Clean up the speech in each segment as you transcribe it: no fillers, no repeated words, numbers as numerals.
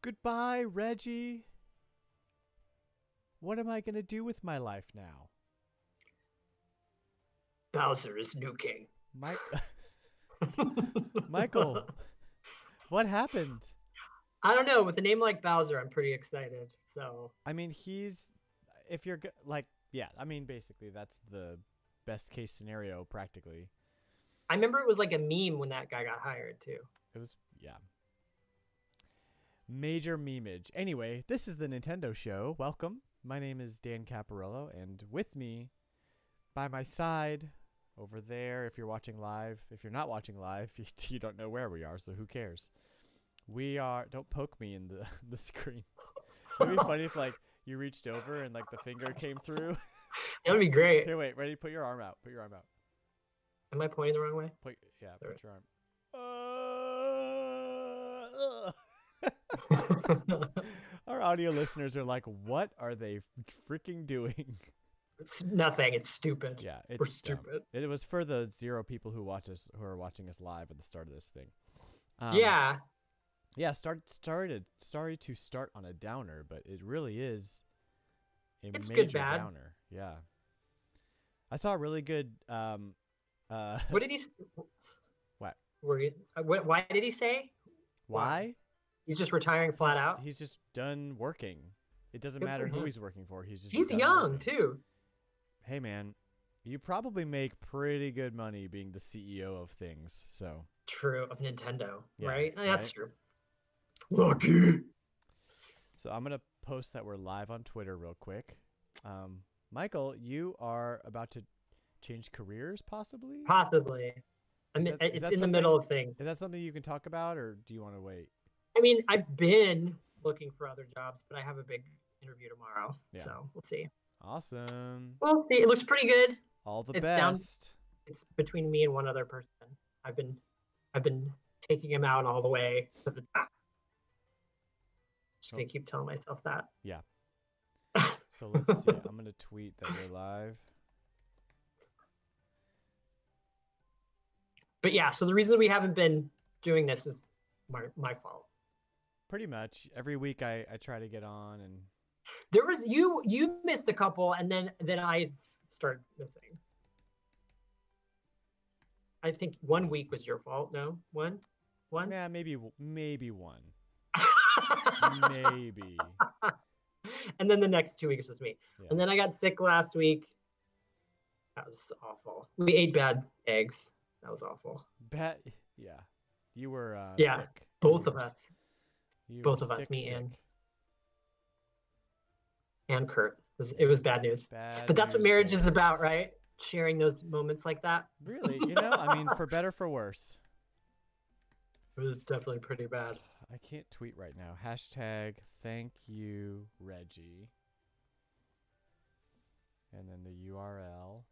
Goodbye, Reggie. What am I going to do with my life now? Bowser is new king. Mike Michael, what happened? I don't know. With a name like Bowser, I'm pretty excited. So I mean, if you're like, yeah, I mean, basically, that's the best case scenario, practically. I remember it was like a meme when that guy got hired too. It was, yeah. Major memeage. Anyway, this is the Nintendo Show. Welcome. My name is Dan Caparillo, and with me, by my side, over there, if you're watching live, if you're not watching live, you don't know where we are, so who cares? We are, don't poke me in the screen. It'd be funny if, like, you reached over and, like, the finger came through. That would be great. Here, wait, ready? Put your arm out. Put your arm out. Am I pointing the wrong way? Put your arm. Our audio listeners are like, what are they freaking doing? It's nothing. It's stupid. Yeah, We're it's stupid. It was for the 0 people who are watching us live at the start of this thing. Yeah. Yeah, sorry to start on a downer, but it really is It's major good bad. downer. Yeah. I saw a really good What did he? What? Why did he say? Why? He's just retiring flat out. He's just done working. It doesn't Good matter for who him. he's working for. He's young working. too. Hey man, you probably make pretty good money being the CEO of things. So True, of Nintendo, Yeah, right? That's right? true. Lucky. So I'm gonna post that we're live on Twitter real quick. Michael, you are about to change careers, possibly? Possibly. Is It's that in the something- middle of things. Is that something you can talk about, or do you want to wait? I mean, I've been looking for other jobs, but I have a big interview tomorrow, Yeah. so we'll see. Awesome. We'll see. It looks pretty good. All the It's down- best. It's between me and one other person. I've been taking him out all the way to the top. Just gonna keep telling myself that. Yeah. So let's see. I'm gonna tweet that we're live. But yeah, so the reason we haven't been doing this is my fault. Pretty much every week I try to get on, and There was you missed a couple, and then I started missing. I think 1 week was your fault. No, one. yeah, maybe one, maybe. And then the next 2 weeks was me. Yeah. And then I got sick last week. That was awful. We ate bad eggs. That was awful. Yeah. You were Yeah, sick. both of us. You Both were of us, sick, me sick. And Kurt. It was bad news. Bad But that's what news marriage is bears. about, right? Sharing those moments like that. Really, I mean, for better, for worse. It's definitely pretty bad. I can't tweet right now. Hashtag thank you, Reggie. And then the URL.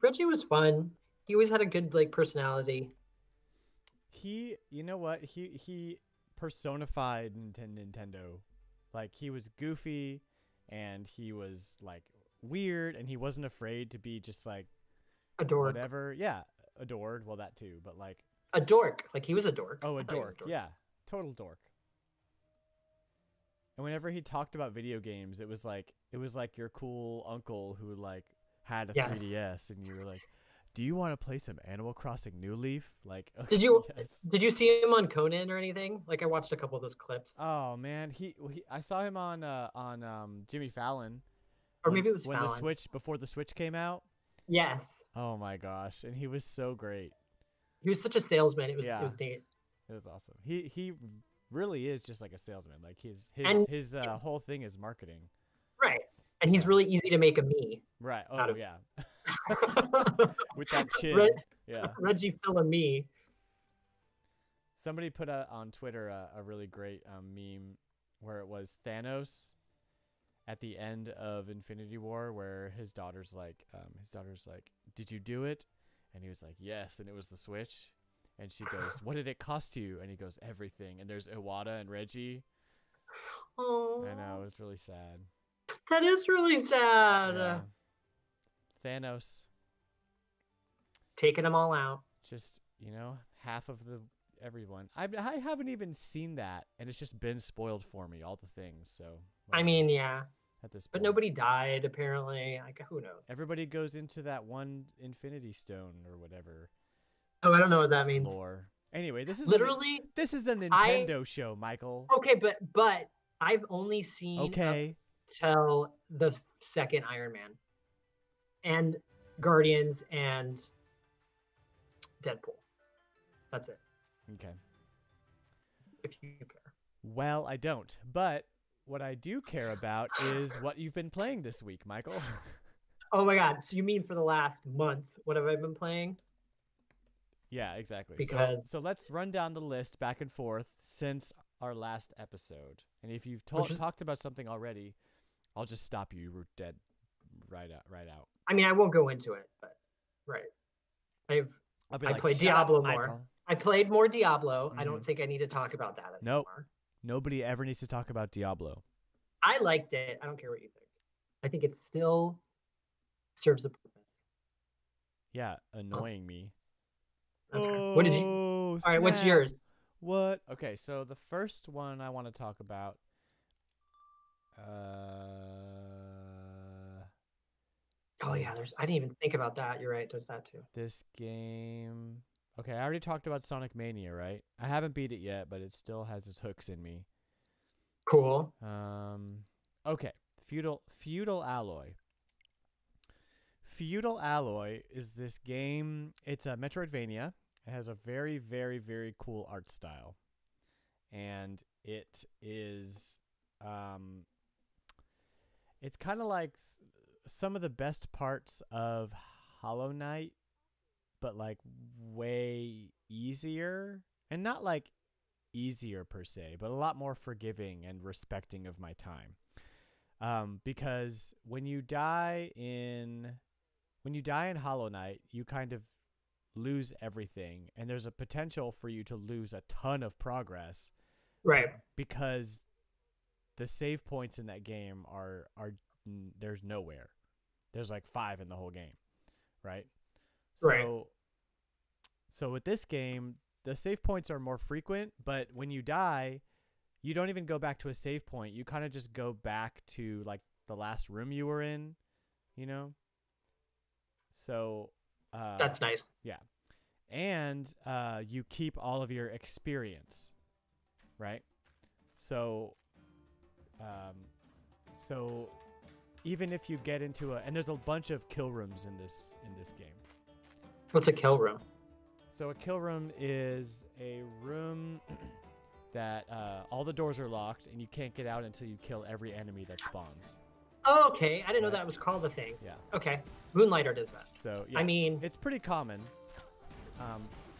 Reggie was fun. He always had a good personality. You know what? He personified Nintendo. Like, he was goofy, and he was like weird, and he wasn't afraid to be just like Adored. whatever. Yeah, adored. Well, that too, but like A dork. Like he was a dork. oh, I a thought he was dork. Yeah, total dork. And whenever he talked about video games, it was like your cool uncle who like had a Yes. 3DS, and you were like, "Do you want to play some Animal Crossing New Leaf?" Like, okay, Did you yes. did you see him on Conan or anything? Like I watched a couple of those clips. Oh man, I saw him on Jimmy Fallon. Or maybe it was when Fallon. before the Switch came out. Yes. Oh my gosh, and he was so great. He was such a salesman. It was Yeah. it was neat. It was awesome. He really is just like a salesman. Like his And- whole thing is marketing. Right. And he's really easy to make a me. Right. Out Oh of- yeah. With that chin. Yeah. Reggie Fils-Aimé. Somebody put on Twitter a really great meme where it was Thanos at the end of Infinity War, where his daughter's like, "Did you do it?" And he was like, "Yes." And it was the Switch. And she goes, "What did it cost you?" And he goes, "Everything." And there's Iwata and Reggie. Oh, I know, it's really sad. that is really sad. Yeah. Thanos, Taking them all out. just half of the everyone. I haven't even seen that, and it's just been spoiled for me. All the things. So I whatever, mean, yeah, at this but point, nobody died apparently. Like, who knows? everybody goes into that one Infinity Stone or whatever Oh, I don't know what that means. lore. Anyway, Literally, this is a I Nintendo show, Michael. okay, but I've only seen up Okay. till the second Iron Man and Guardians and Deadpool. That's it. Okay. If you care. Well, I don't. But what I do care about is what you've been playing this week, Michael. Oh my God. So you mean for the last month, what have I been playing? Yeah, exactly. Because So let's run down the list back and forth since our last episode. And if you've talked about something already, I'll just stop you. We're dead right out. I mean, I won't go into it, but right. I played Diablo more. I played more Diablo. I don't think I need to talk about that anymore. Nope. Nobody ever needs to talk about Diablo. I liked it. I don't care what you think. I think it still serves a purpose. Yeah, annoying me. Okay. What did you? All right, what's yours? What? Okay, so the first one I want to talk about. Oh yeah, I didn't even think about that. You're right. There's that too. This game. Okay, I already talked about Sonic Mania, right? I haven't beat it yet, but it still has its hooks in me. Cool. Okay, Feudal Alloy. Feudal Alloy is this game. It's a Metroidvania. It has a very, very, very cool art style, and it is it's kind of like some of the best parts of Hollow Knight, but like way easier, and not like easier per se, but a lot more forgiving and respecting of my time. Because when you die in Hollow Knight, you kind of lose everything, and there's a potential for you to lose a ton of progress, right? Because the save points in that game are there's nowhere. There's like 5 in the whole game, right? So with this game, the save points are more frequent, but when you die, you don't even go back to a save point. You kind of just go back to like the last room you were in, you know? So that's nice. Yeah. And you keep all of your experience, right? So even if you get into and there's a bunch of kill rooms in this game. What's a kill room? So a kill room is a room that all the doors are locked and you can't get out until you kill every enemy that spawns. Oh, okay. I didn't know that was called a thing. Yeah. Okay. Moonlighter does that. So yeah, I mean, it's pretty common.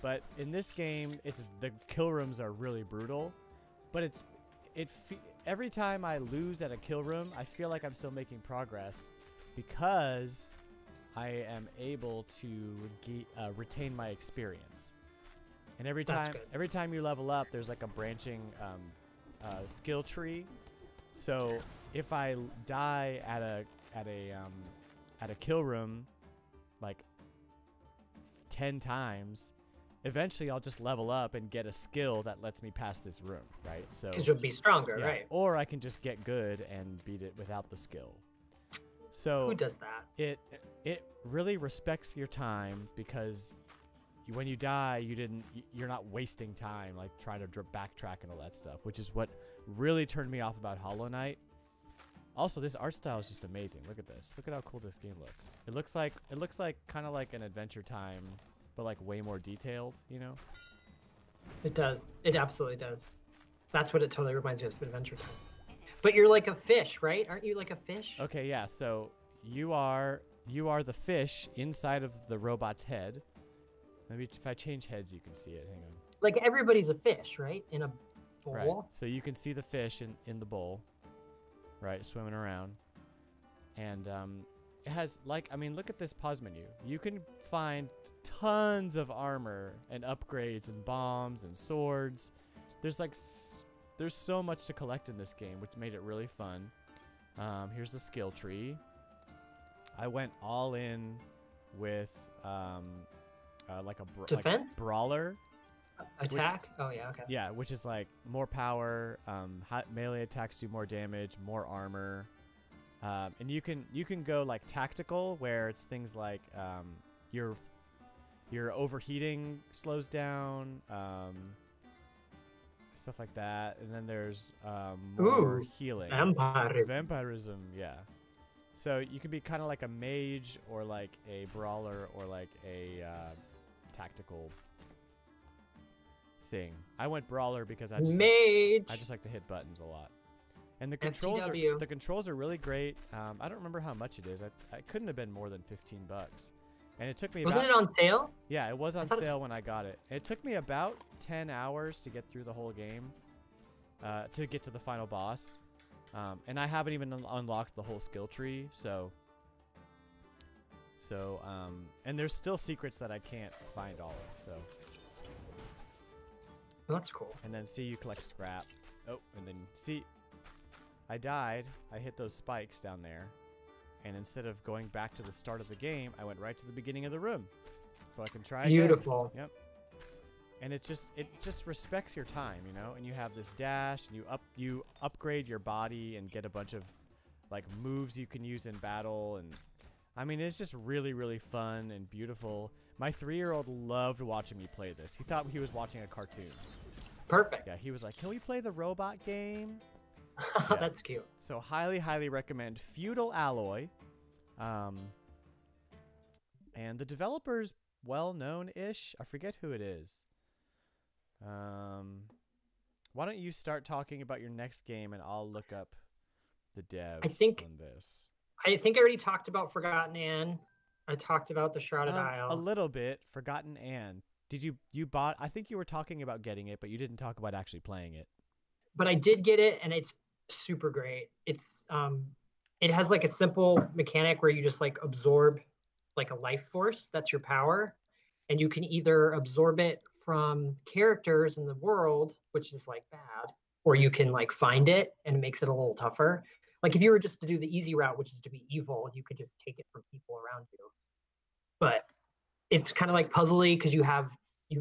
But in this game, the kill rooms are really brutal. But every time I lose at a kill room, I feel like I'm still making progress because I am able to retain my experience. And every time you level up, there's like a branching skill tree. So if I die at a kill room like 10 times, eventually I'll just level up and get a skill that lets me pass this room, right? So because you'll be stronger, yeah, right? Or I can just get good and beat it without the skill. So who does that? It really respects your time because when you die, you're not wasting time like trying to backtrack and all that stuff, which is what really turned me off about Hollow Knight. Also, this art style is just amazing. Look at this. Look at how cool this game looks. It looks like kind of like an Adventure Time, but like way more detailed, you know? It does. It absolutely does. That's what it totally reminds me of Adventure Time. But you're like a fish, right? Aren't you like a fish? Okay, yeah. So you are the fish inside of the robot's head. Maybe if I change heads, you can see it. Hang on. Like everybody's a fish, right? In a bowl. Right. So you can see the fish in the bowl, right, swimming around. And it has look at this pause menu. You can find tons of armor and upgrades and bombs and swords. There's so much to collect in this game, which made it really fun. Here's the skill tree. I went all in with like a defense brawler. Attack? Oh yeah, okay. Yeah, which is like more power, melee attacks do more damage, more armor, and you can go like tactical, where it's things like your overheating slows down, stuff like that, and then there's more healing. Vampirism, yeah. So you can be kind of like a mage, or like a brawler, or like a tactical thing. I went brawler because I just like to hit buttons a lot. And the controls are really great. I don't remember how much it is. I couldn't have been more than $15. And it took me Wasn't it on sale? Yeah, it was on sale when I got it. It took me about 10 hours to get through the whole game, to get to the final boss. And I haven't even unlocked the whole skill tree, so and there's still secrets that I can't find all of, so. Well, that's cool. And then see, you collect scrap. Oh, and then see, I died. I hit those spikes down there. And instead of going back to the start of the game, I went right to the beginning of the room. So I can try again. Beautiful. Yep. And it just respects your time, you know? And you have this dash, and you upgrade your body and get a bunch of like moves you can use in battle, and I mean, it's just really, really fun and beautiful. My 3-year-old loved watching me play this. He thought he was watching a cartoon. Perfect. Yeah, he was like, "Can we play the robot game?" Yeah. That's cute. So highly, highly recommend Feudal Alloy. And the developer's well-known-ish. I forget who it is. Why don't you start talking about your next game, and I'll look up the dev on this. I think I already talked about Forgotten Anne. I talked about the Shrouded Isle. A little bit. Forgotten Anne. Did you bought? I think you were talking about getting it, but you didn't talk about actually playing it. But I did get it, and it's super great. It's it has like a simple mechanic where you just like absorb like a life force. That's your power, and you can either absorb it from characters in the world, which is like bad, or you can like find it, and it makes it a little tougher. Like if you were just to do the easy route, which is to be evil, you could just take it from people around you. But it's kind of like puzzly, because you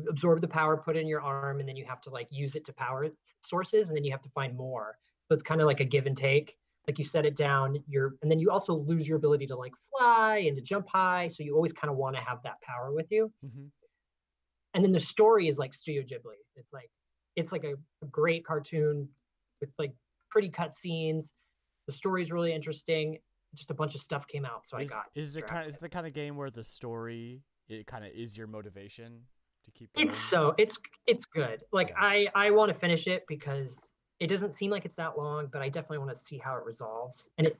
absorb the power, put it in your arm, and then you have to like use it to power sources, and then you have to find more. So it's kind of like a give and take. Like you set it down, and then you also lose your ability to like fly and to jump high. So you always kind of want to have that power with you. Mm-hmm. And then the story is like Studio Ghibli. It's like a great cartoon with like pretty cut scenes. The story is really interesting. Just a bunch of stuff came out, so is the kind of game where the story, it kind of is your motivation to keep going? It's good. Like yeah. I want to finish it because it doesn't seem like it's that long, but I definitely want to see how it resolves. And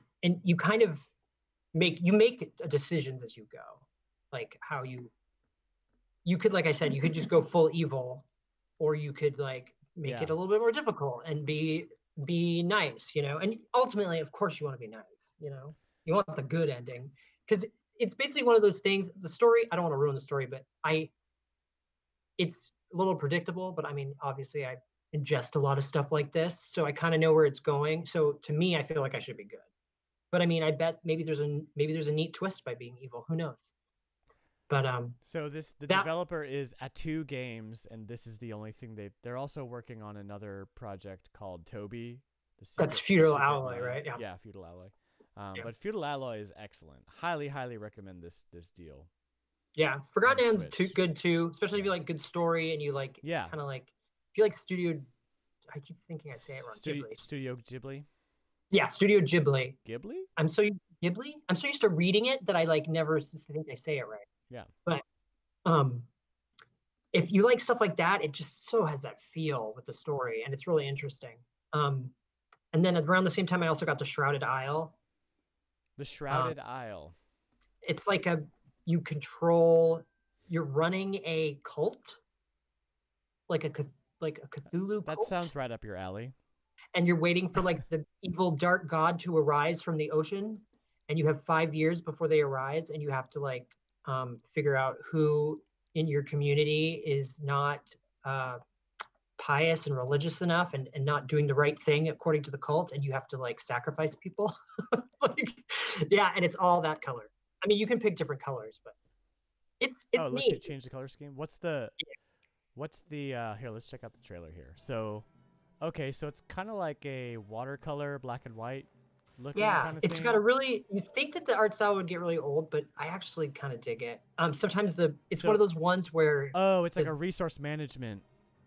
you kind of make decisions as you go, like how you could, like I said, you could just go full evil, or you could like make it a little bit more difficult and be nice, you know. And ultimately, of course, you want to be nice, you know. You want the good ending, because it's basically one of those things. The story, I don't want to ruin the story, but it's a little predictable. But I mean, obviously, I ingest a lot of stuff like this, so I kind of know where it's going. So to me, I feel like I should be good. But I mean, I bet maybe there's a neat twist by being evil. Who knows? But so the developer is Atu Games, and this is the only thing they're also working on another project called Toby. That's Feudal Alloy, right? Yeah. Yeah, Feudal Alloy. But Feudal Alloy is excellent. Highly, highly recommend this deal. Yeah, Forgotten Anne's good too, especially if you like good story and you like kind of like if you like Studio. I keep thinking I say it wrong. Studio Ghibli. Yeah, Studio Ghibli. Ghibli. I'm so used to reading it that I like never think I say it right. Yeah. But if you like stuff like that, it just so has that feel with the story, and it's really interesting. And then around the same time, I also got the Shrouded Isle. The Shrouded Isle. It's like you're running a cult, like a Cthulhu cult. That sounds right up your alley. And you're waiting for like the evil dark god to arise from the ocean, and you have 5 years before they arise, and you have to like figure out who in your community is not pious and religious enough and not doing the right thing according to the cult, and you have to like sacrifice people. And it's all that color. I mean, you can pick different colors, but it's let's neat. change the color scheme. What's the What's the here? Let's check out the trailer here. So, okay, so it's kind of like a watercolor, black and white looking Yeah, kind of it's thing. got a really. You think that the art style would get really old, but I actually kind of dig it. Sometimes it's one So, of those ones where oh, it's like the a resource management.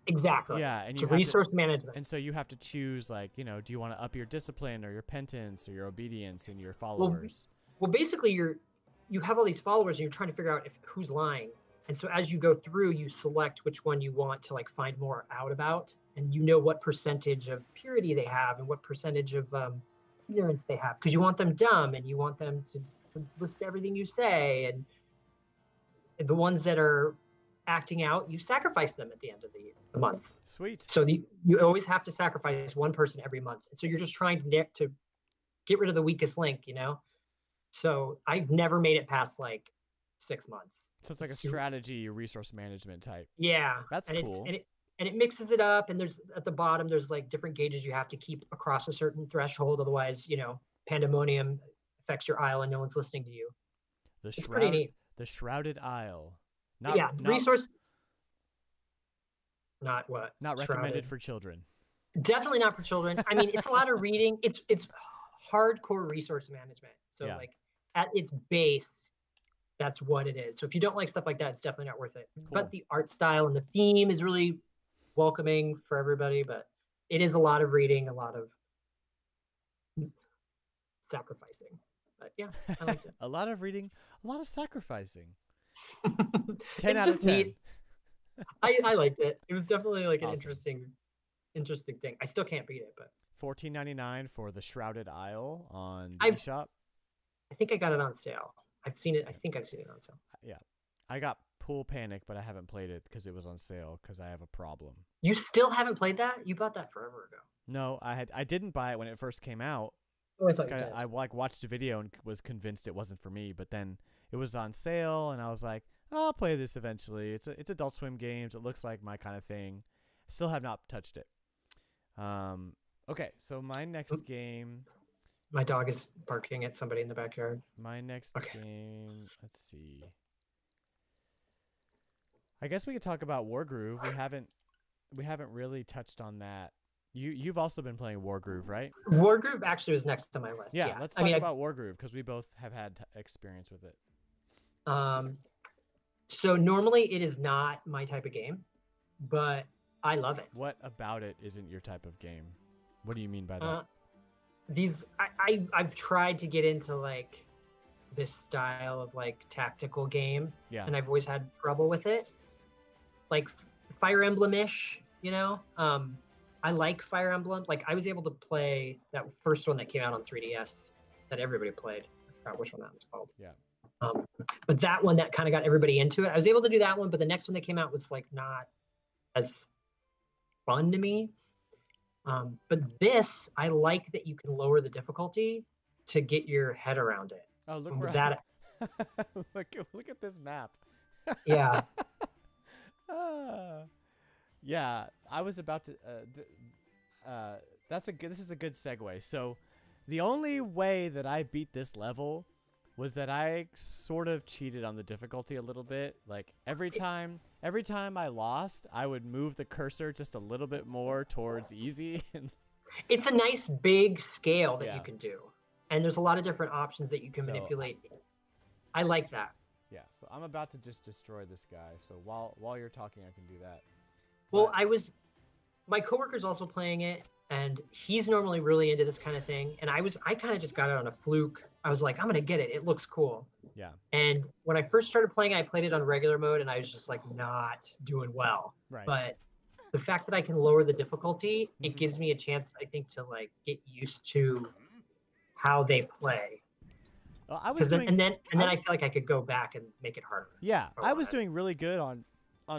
exactly. Yeah, and It's you have to, resource management. and so you have to choose like, do you want to up your discipline or your penance or your obedience and your Well, followers? well, basically, you have all these followers, and you're trying to figure out who's lying. And so as you go through, you select which one you want to like find more out about, and you know what percentage of purity they have and what percentage of ignorance they have, because you want them dumb and you want them to listen to everything you say, and the ones that are acting out, you sacrifice them at the end of the month. Sweet. So you always have to sacrifice one person every month. And so you're just trying to get rid of the weakest link, you know? So I've never made it past like 6 months. So it's like a strategy resource management type. Yeah. That's and cool. And it mixes it up, and there's at the bottom there's like different gauges you have to keep across a certain threshold, otherwise, pandemonium affects your isle and no one's listening to you. It's pretty neat. The Shrouded Isle. Resource. Not what? Not recommended for children. Definitely not for children. I mean, it's a lot of reading. It's hardcore resource management. So like at its base, that's what it is. So if you don't like stuff like that, it's definitely not worth it. Cool. But the art style and the theme is really welcoming for everybody. But it is a lot of reading, a lot of sacrificing. But yeah, I liked it. A lot of reading, a lot of sacrificing. 10 out of 10. I liked it. It was definitely like an interesting thing. I still can't beat it, but $14.99 for the Shrouded Isle on the eShop. I think I got it on sale. I've seen it. I think I've seen it on sale. Yeah, I got Pool Panic, but I haven't played it because it was on sale because I have a problem. You still haven't played that? You bought that forever ago. No, I didn't buy it when it first came out. Oh, I thought you did. I like watched a video and was convinced it wasn't for me, but then it was on sale and I was like, I'll play this eventually. It's Adult Swim games. It looks like my kind of thing. Still have not touched it. Okay, so my next game. My dog is barking at somebody in the backyard. My next game. Let's see. I guess we could talk about Wargroove. We haven't really touched on that. You've also been playing Wargroove, right? Wargroove actually was next to my list. Yeah, let's talk about Wargroove because we both have had experience with it. So normally it is not my type of game, but I love it. What about it isn't your type of game? What do you mean by that? I've tried to get into like this style of like tactical game, and I've always had trouble with it. Like Fire Emblem-ish, I like Fire Emblem. Like I was able to play that first one that came out on 3DS that everybody played. I forgot which one that was called. Yeah. But that one that kind of got everybody into it. I was able to do that one, but the next one that came out was like not as fun to me. But this, I like that you can lower the difficulty to get your head around it. Oh, look where that. look at this map. Yeah. Yeah, I was about to. This is a good segue. So, the only way that I beat this level was that I sort of cheated on the difficulty a little bit. Like every time I lost, I would move the cursor just a little bit more towards easy. It's a nice big scale that you can do, and there's a lot of different options that you can manipulate. I like that. Yeah, so I'm about to just destroy this guy. So while you're talking, I can do that. Well, my coworker's also playing it, and he's normally really into this kind of thing. And I kind of just got it on a fluke. I was like, I'm gonna get it. It looks cool. Yeah. And when I first started playing, I played it on regular mode, and I was just like not doing well. Right. But the fact that I can lower the difficulty, it gives me a chance, I think, to like get used to how they play. Well, and then I feel like I could go back and make it harder. Yeah, I was doing really good on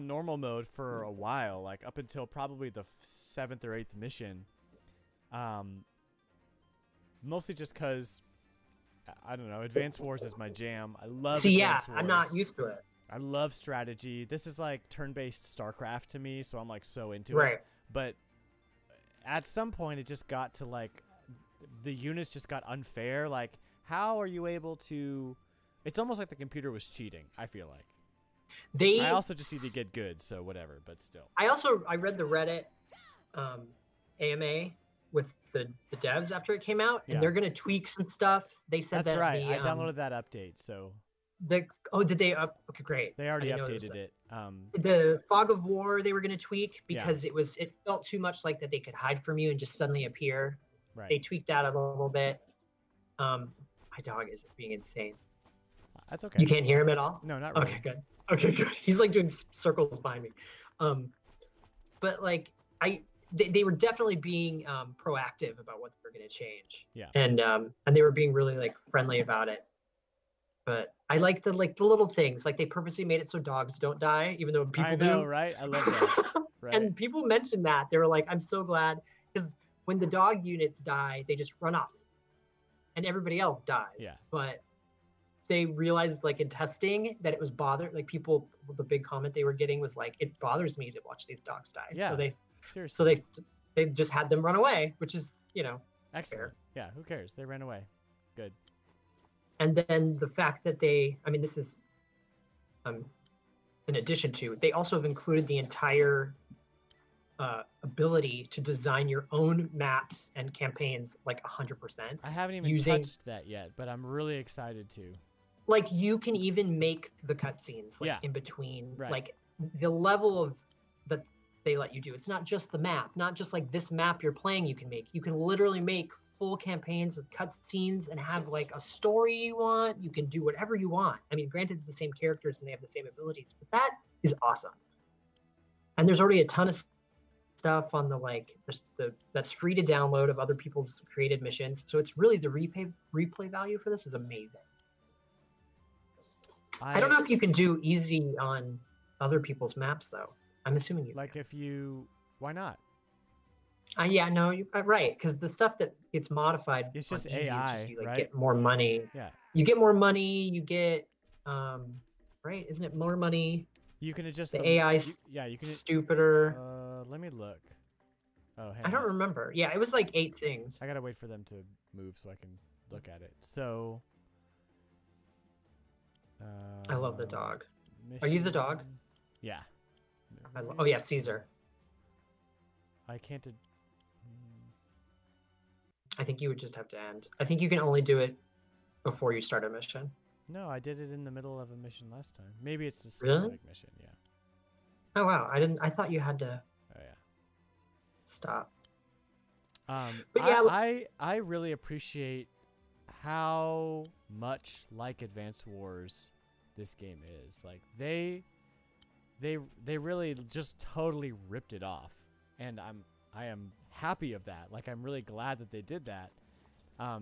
normal mode for a while, like up until probably the 7th or 8th mission. Mostly just because, I don't know, Advance Wars is my jam. I love Advance Wars. I'm not used to it. I love strategy. This is like turn-based StarCraft to me, so I'm like so into it. Right. But at some point, it just got to like, the units just got unfair. Like, how are you able to... It's almost like the computer was cheating, I feel like. They I also just need to get good, so whatever. But still. I read the Reddit AMA with the devs after it came out, and Yeah. they're gonna tweak some stuff. They said That's that right. the I downloaded that update, so did they up? Okay, great. they already I didn't notice updated it. The fog of war they were going to tweak Yeah. because it felt too much like that they could hide from you and just suddenly appear. Right. They tweaked that a little bit. My dog is being insane. That's okay. You can't hear him at all? No, not really. Okay, good. Okay, good. He's like doing circles behind me. But like they were definitely being proactive about what they're going to change. Yeah. And they were being really like friendly about it. But I like the little things. Like they purposely made it so dogs don't die, even though people I know, do. right? I love that. Right. And people mentioned that. They were like, I'm so glad. Because when the dog units die, they just run off. And everybody else dies. Yeah. But they realized like in testing that it was like people, the big comment they were getting was like, it bothers me to watch these dogs die. Yeah. So seriously. they just had them run away, which is, Excellent. fair. Yeah, who cares? They ran away. Good. And then the fact that this is in addition to, they also have included the entire ability to design your own maps and campaigns like 100%. I haven't even touched that yet, but I'm really excited to. Like you can even make the cutscenes like in between, like the level of that they let you do. It's not just the map, not just like this map you're playing. You can literally make full campaigns with cutscenes and have like a story you want. You can do whatever you want. I mean, granted, it's the same characters and they have the same abilities, but that is awesome. And there's already a ton of stuff on that's free to download of other people's created missions. So it's really the replay value for this is amazing. I don't know if you can do easy on other people's maps though. I'm assuming you like can. Why not? Yeah, no, you're right. Because the stuff that gets modified, it's just AI, is just you, like, right? Get more money. Yeah, you get more money. You get, right? Isn't it more money? You can adjust the AI. You can stupider. Let me look. Oh, I don't remember. Yeah, it was like 8 things. I gotta wait for them to move so I can look at it. So. I love the dog. Mission... Are you the dog? Yeah. Oh yeah, Caesar. I can't. I think you would just have to end. I think you can only do it before you start a mission. No, I did it in the middle of a mission last time. Maybe it's a specific mission. Yeah. Oh wow, I thought you had to. Oh yeah. Stop. But yeah, I really appreciate how much like Advance Wars this game is. Like they really just totally ripped it off, and I am happy of that. Like I'm really glad that they did that.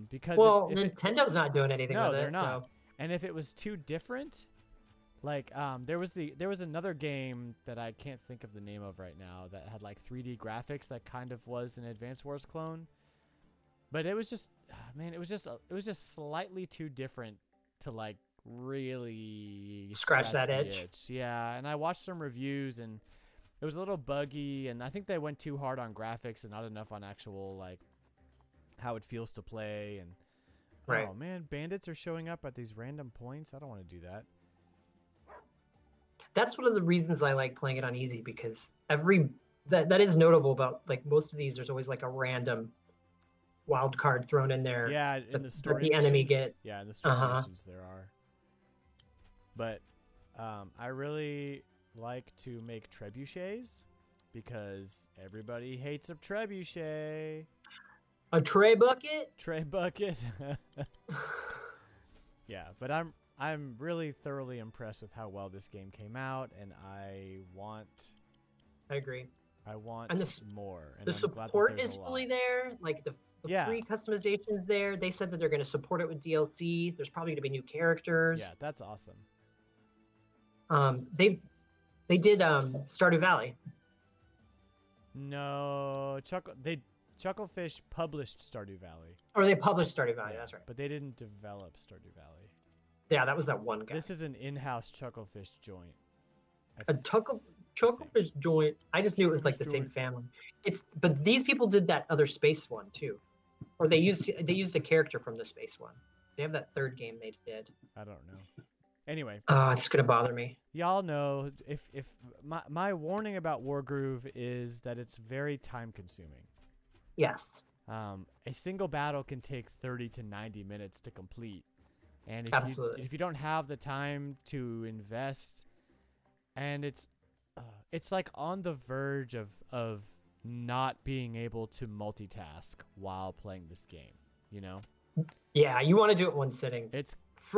Because if Nintendo's not doing anything with it. No, they're not. So. And if it was too different, like there was another game that I can't think of the name of right now that had like 3D graphics that kind of was an Advance Wars clone. But it was just, man, it was just slightly too different to like really scratch that itch. Yeah, and I watched some reviews and it was a little buggy, and I think they went too hard on graphics and not enough on actual like how it feels to play. And oh man, bandits are showing up at these random points. I don't want to do that. That's one of the reasons I like playing it on easy, because that is notable about like most of these. There's always like a random wild card thrown in there. Yeah, in the story the enemy gets. Yeah, in the story missions there are. But I really like to make trebuchets because everybody hates a trebuchet. A tray bucket? Tray bucket. Yeah, but I'm really thoroughly impressed with how well this game came out, and I agree. I want more. And the support is fully there. Like the free customization's there. They said that they're going to support it with DLC. There's probably going to be new characters. Yeah, that's awesome. They did Stardew Valley. No, Chucklefish published Stardew Valley. Or they published Stardew Valley, that's right. But they didn't develop Stardew Valley. Yeah, that was that one guy. This is an in-house Chucklefish joint. Chucklefish joint. I just knew it was like the same family. But these people did that other space one too. Or they used a character from the space one. They have that third game they did. I don't know. Anyway, It's gonna bother me. y'all know if my warning about Wargroove is that it's very time consuming. Yes, A single battle can take 30 to 90 minutes to complete, and absolutely. if you don't have the time to invest, and it's like on the verge of not being able to multitask while playing this game. You know, Yeah, you want to do it one sitting. it's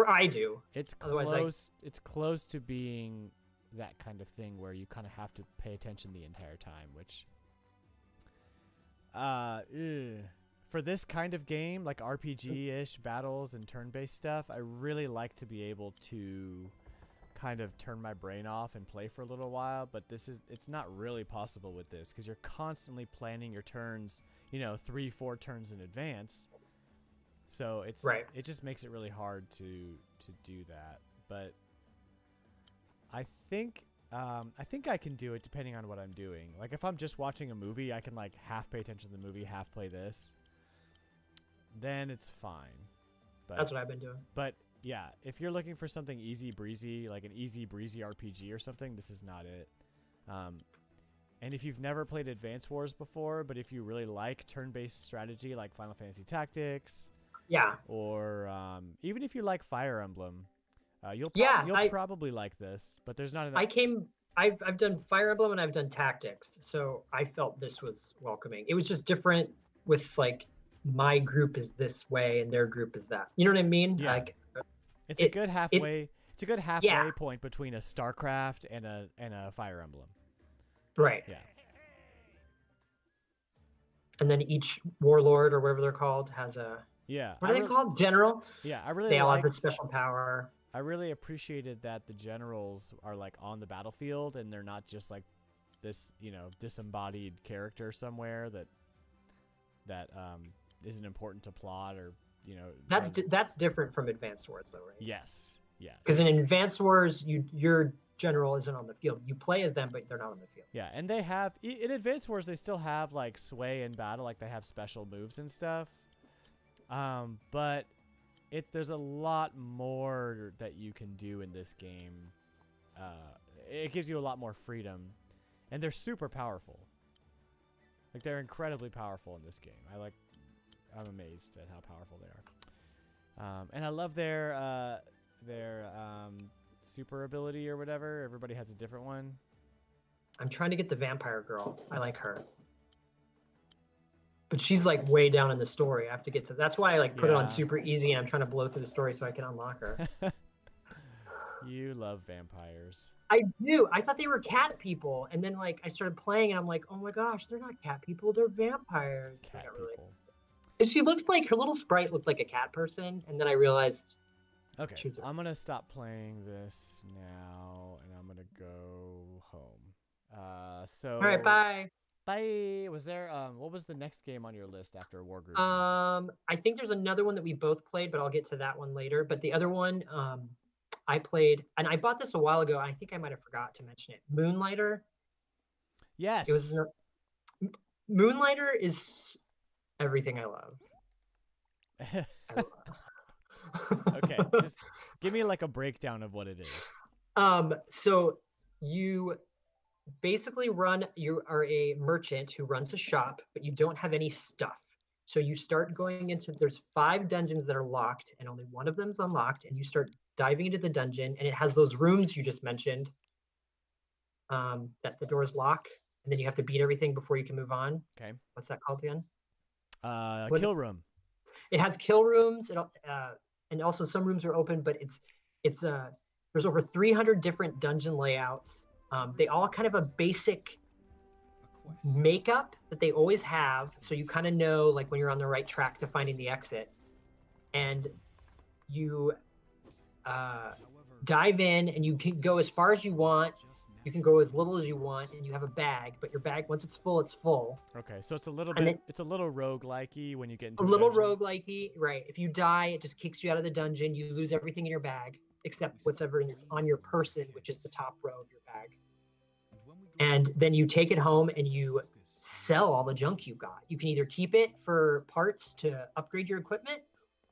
I do. it's Otherwise, close. It's close to being that kind of thing where you kind of have to pay attention the entire time, which for this kind of game, like RPG-ish battles and turn-based stuff, I really like to be able to kind of turn my brain off and play for a little while, but it's not really possible with this because you're constantly planning your turns, 3-4 turns in advance. So it just makes it really hard to do that. But I think I can do it depending on what I'm doing. Like if I'm just watching a movie, I can like half pay attention to the movie, half play this. Then it's fine. But that's what I've been doing. But yeah, if you're looking for something easy breezy, like an easy breezy RPG or something, this is not it. And if you've never played Advance Wars before, but if you really like turn-based strategy like Final Fantasy Tactics, yeah, or even if you like Fire Emblem, you'll probably like this. But there's not enough. I've done Fire Emblem and I've done Tactics, so I felt this was welcoming. It was just different with like my group is this way and their group is that. You know what I mean? Yeah. Like it's a good halfway. It's a good halfway point between a StarCraft and a Fire Emblem. Right. Yeah. And then each warlord or whatever they're called has a What are they called? General. Yeah, I really. They all have a special power. I really appreciated that the generals are like on the battlefield and they're not just like this, disembodied character somewhere that isn't important to plot or That's different from Advanced Wars though, right? Yes. Yeah. Because in Advanced Wars, your general isn't on the field. You play as them, but they're not on the field. Yeah, and they have in Advanced Wars they still have like sway in battle, like they have special moves and stuff. But there's a lot more that you can do in this game. It gives you a lot more freedom, and they're super powerful. Like they're incredibly powerful in this game. I'm amazed at how powerful they are. And I love their super ability or whatever. Everybody has a different one. I'm trying to get the vampire girl. I like her. But she's like way down in the story. I have to get to. That's why I like put it on super easy. And I'm trying to blow through the story so I can unlock her. You love vampires. I do. I thought they were cat people, and then like I started playing, and I'm like, oh my gosh, they're not cat people. They're vampires. Cat people. Really. And she looks like her little sprite looked like a cat person, and then I realized. Okay, I'm gonna stop playing this now, and I'm gonna go home. So. All right, bye. Bye. Was there what was the next game on your list after Wargroove? I think there's another one that we both played, but I'll get to that one later. But the other one, I played, and I bought this a while ago. I think I might have forgot to mention it. Moonlighter. Yes. It was. Moonlighter is everything I love. Okay, just give me like a breakdown of what it is. So you basically you are a merchant who runs a shop, but you don't have any stuff. So you start going there's 5 dungeons that are locked and only one of them is unlocked, and you start diving into the dungeon, and it has those rooms you just mentioned, that the doors lock, and then you have to beat everything before you can move on. Okay. What's that called again? Kill room. It has kill rooms, and also some rooms are open, but there's over 300 different dungeon layouts. They all kind of a basic makeup that they always have, so you kind of know like when you're on the right track to finding the exit. And you dive in, and you can go as far as you want. You can go as little as you want, and you have a bag. But your bag, once it's full, it's full. Okay, so it's a little bit. It's a little roguelike-y when you get into a little roguelike-y, right? If you die, it just kicks you out of the dungeon. You lose everything in your bag except whatever on your person, which is the top row of your bag. And then you take it home and you sell all the junk you got. You can either keep it for parts to upgrade your equipment,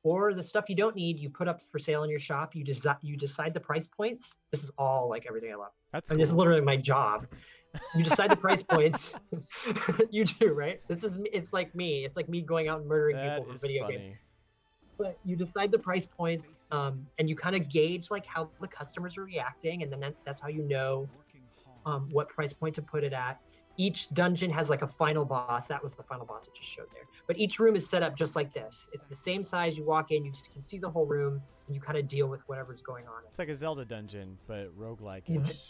or the stuff you don't need, you put up for sale in your shop. You decide the price points. This is all like everything I love. That's I mean, cool. this is literally my job. You decide the price points. You do, right? It's like me. It's like me going out and murdering people for video games. But you decide the price points, and you kind of gauge like how the customers are reacting, and then that's how you know what price point to put it at. Each dungeon has like a final boss. That was the final boss I just showed there. But each room is set up just like this. It's the same size. You walk in, you can see the whole room, and you kind of deal with whatever's going on. It's like a Zelda dungeon, but roguelike.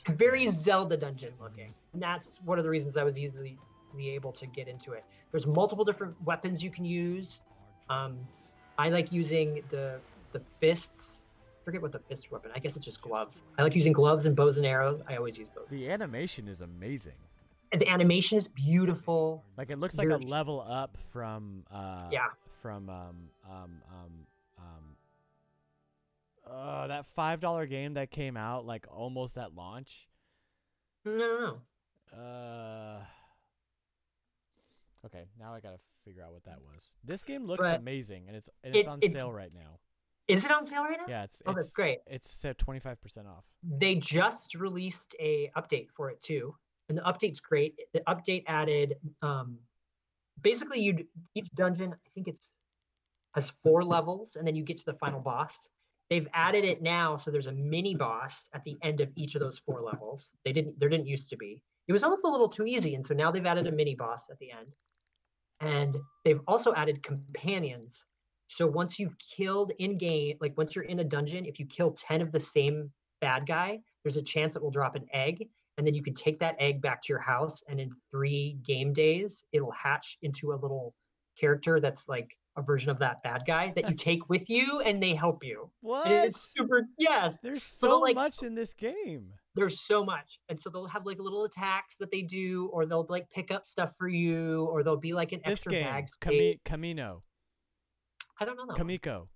Very Zelda dungeon looking. And that's one of the reasons I was easily able to get into it. There's multiple different weapons you can use. I like using the fists. Forget what the fist weapon. I guess it's just gloves. I like using gloves and bows and arrows. I always use those. The animation is amazing. And the animation is beautiful. Like it looks like a level up from that $5 game that came out like almost at launch. No. Okay, now I gotta figure out what that was. This game looks amazing, and it's on sale right now. Is it on sale right now? Yeah, it's that's great. It's set 25% off. They just released a update for it too, and the update's great. The update added basically each dungeon, I think has 4 levels, and then you get to the final boss. They've added it now, so there's a mini boss at the end of each of those 4 levels. There didn't used to be. It was almost a little too easy, and so now they've added a mini boss at the end. And they've also added companions. So once you've killed in-game, like once you're in a dungeon, if you kill 10 of the same bad guy, there's a chance it will drop an egg, and then you can take that egg back to your house, and in 3 game days, it'll hatch into a little character that's like a version of that bad guy that you take with you, and they help you. What? And it's super, yes. There's so much in this game. There's so much. And so they'll have like little attacks that they do, or they'll like pick up stuff for you, or there'll be like an extra bag space. Camino. I don't know that Kamiko.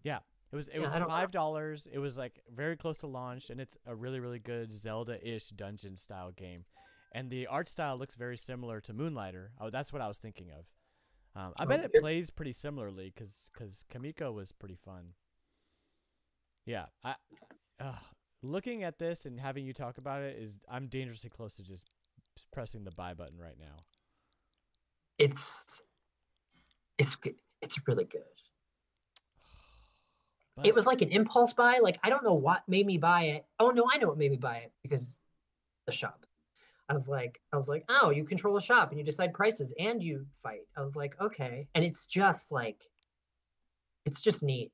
Yeah. It was $5. It was like very close to launch, and it's a really, really good Zelda-ish dungeon style game. And the art style looks very similar to Moonlighter. Oh, that's what I was thinking of. I bet it plays pretty similarly because Kamiko was pretty fun. Yeah. Looking at this and having you talk about it I'm dangerously close to just pressing the buy button right now. It's really good. But it was like an impulse buy. Like, I don't know what made me buy it. Oh no, I know what made me buy it, because the shop. I was like, oh, you control a shop and you decide prices and you fight. I was like, okay. And it's just neat.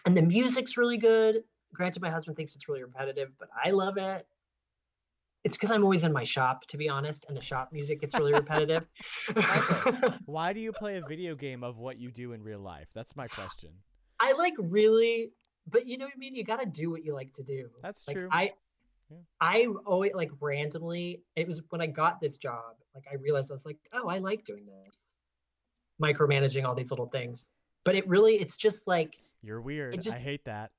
And the music's really good. Granted, my husband thinks it's really repetitive, but I love it. It's because I'm always in my shop, to be honest, and the shop music gets really repetitive. Okay. Why do you play a video game of what you do in real life? That's my question. But you know what I mean? You got to do what you like to do. That's true. I always like randomly, it was when I got this job, like I realized I was like, oh, I like doing this. Micromanaging all these little things. But it's just like. You're weird. I hate that.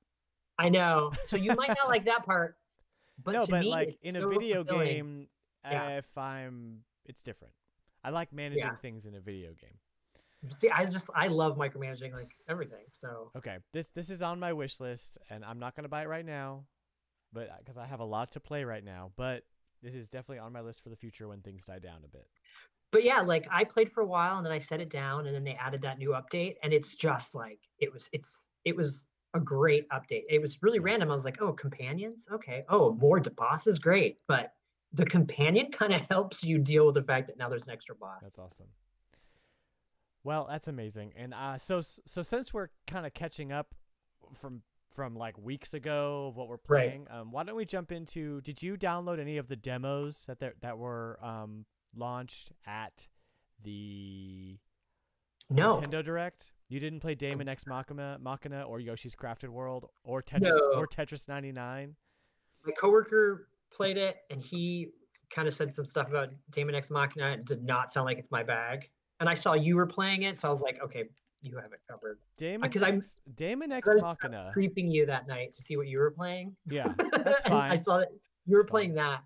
I know. So you might not like that part. But no, to but me, like in a video game, yeah. It's different. I like managing things in a video game. See, I love micromanaging like everything. So okay, this is on my wish list, and I'm not gonna buy it right now, but because I have a lot to play right now. But this is definitely on my list for the future when things die down a bit. But yeah, like I played for a while, and then I set it down, and then they added that new update, and it's just like it was a great update. It was really random. I was like, oh, companions? Okay. Oh, more bosses? Great. But the companion kind of helps you deal with the fact that now there's an extra boss. That's awesome. Well, that's amazing. And so since we're kind of catching up from like weeks ago of what we're playing, why don't we jump into, did you download any of the demos that were launched at the Nintendo Direct? You didn't play Daemon X Machina or Yoshi's Crafted World or Tetris 99? My coworker played it, and he kind of said some stuff about Daemon X Machina. It did not sound like it's my bag. And I saw you were playing it, so I was like, okay, you have it covered. Daemon X Machina. Creeping you that night to see what you were playing. Yeah, that's fine. I saw that you were playing that.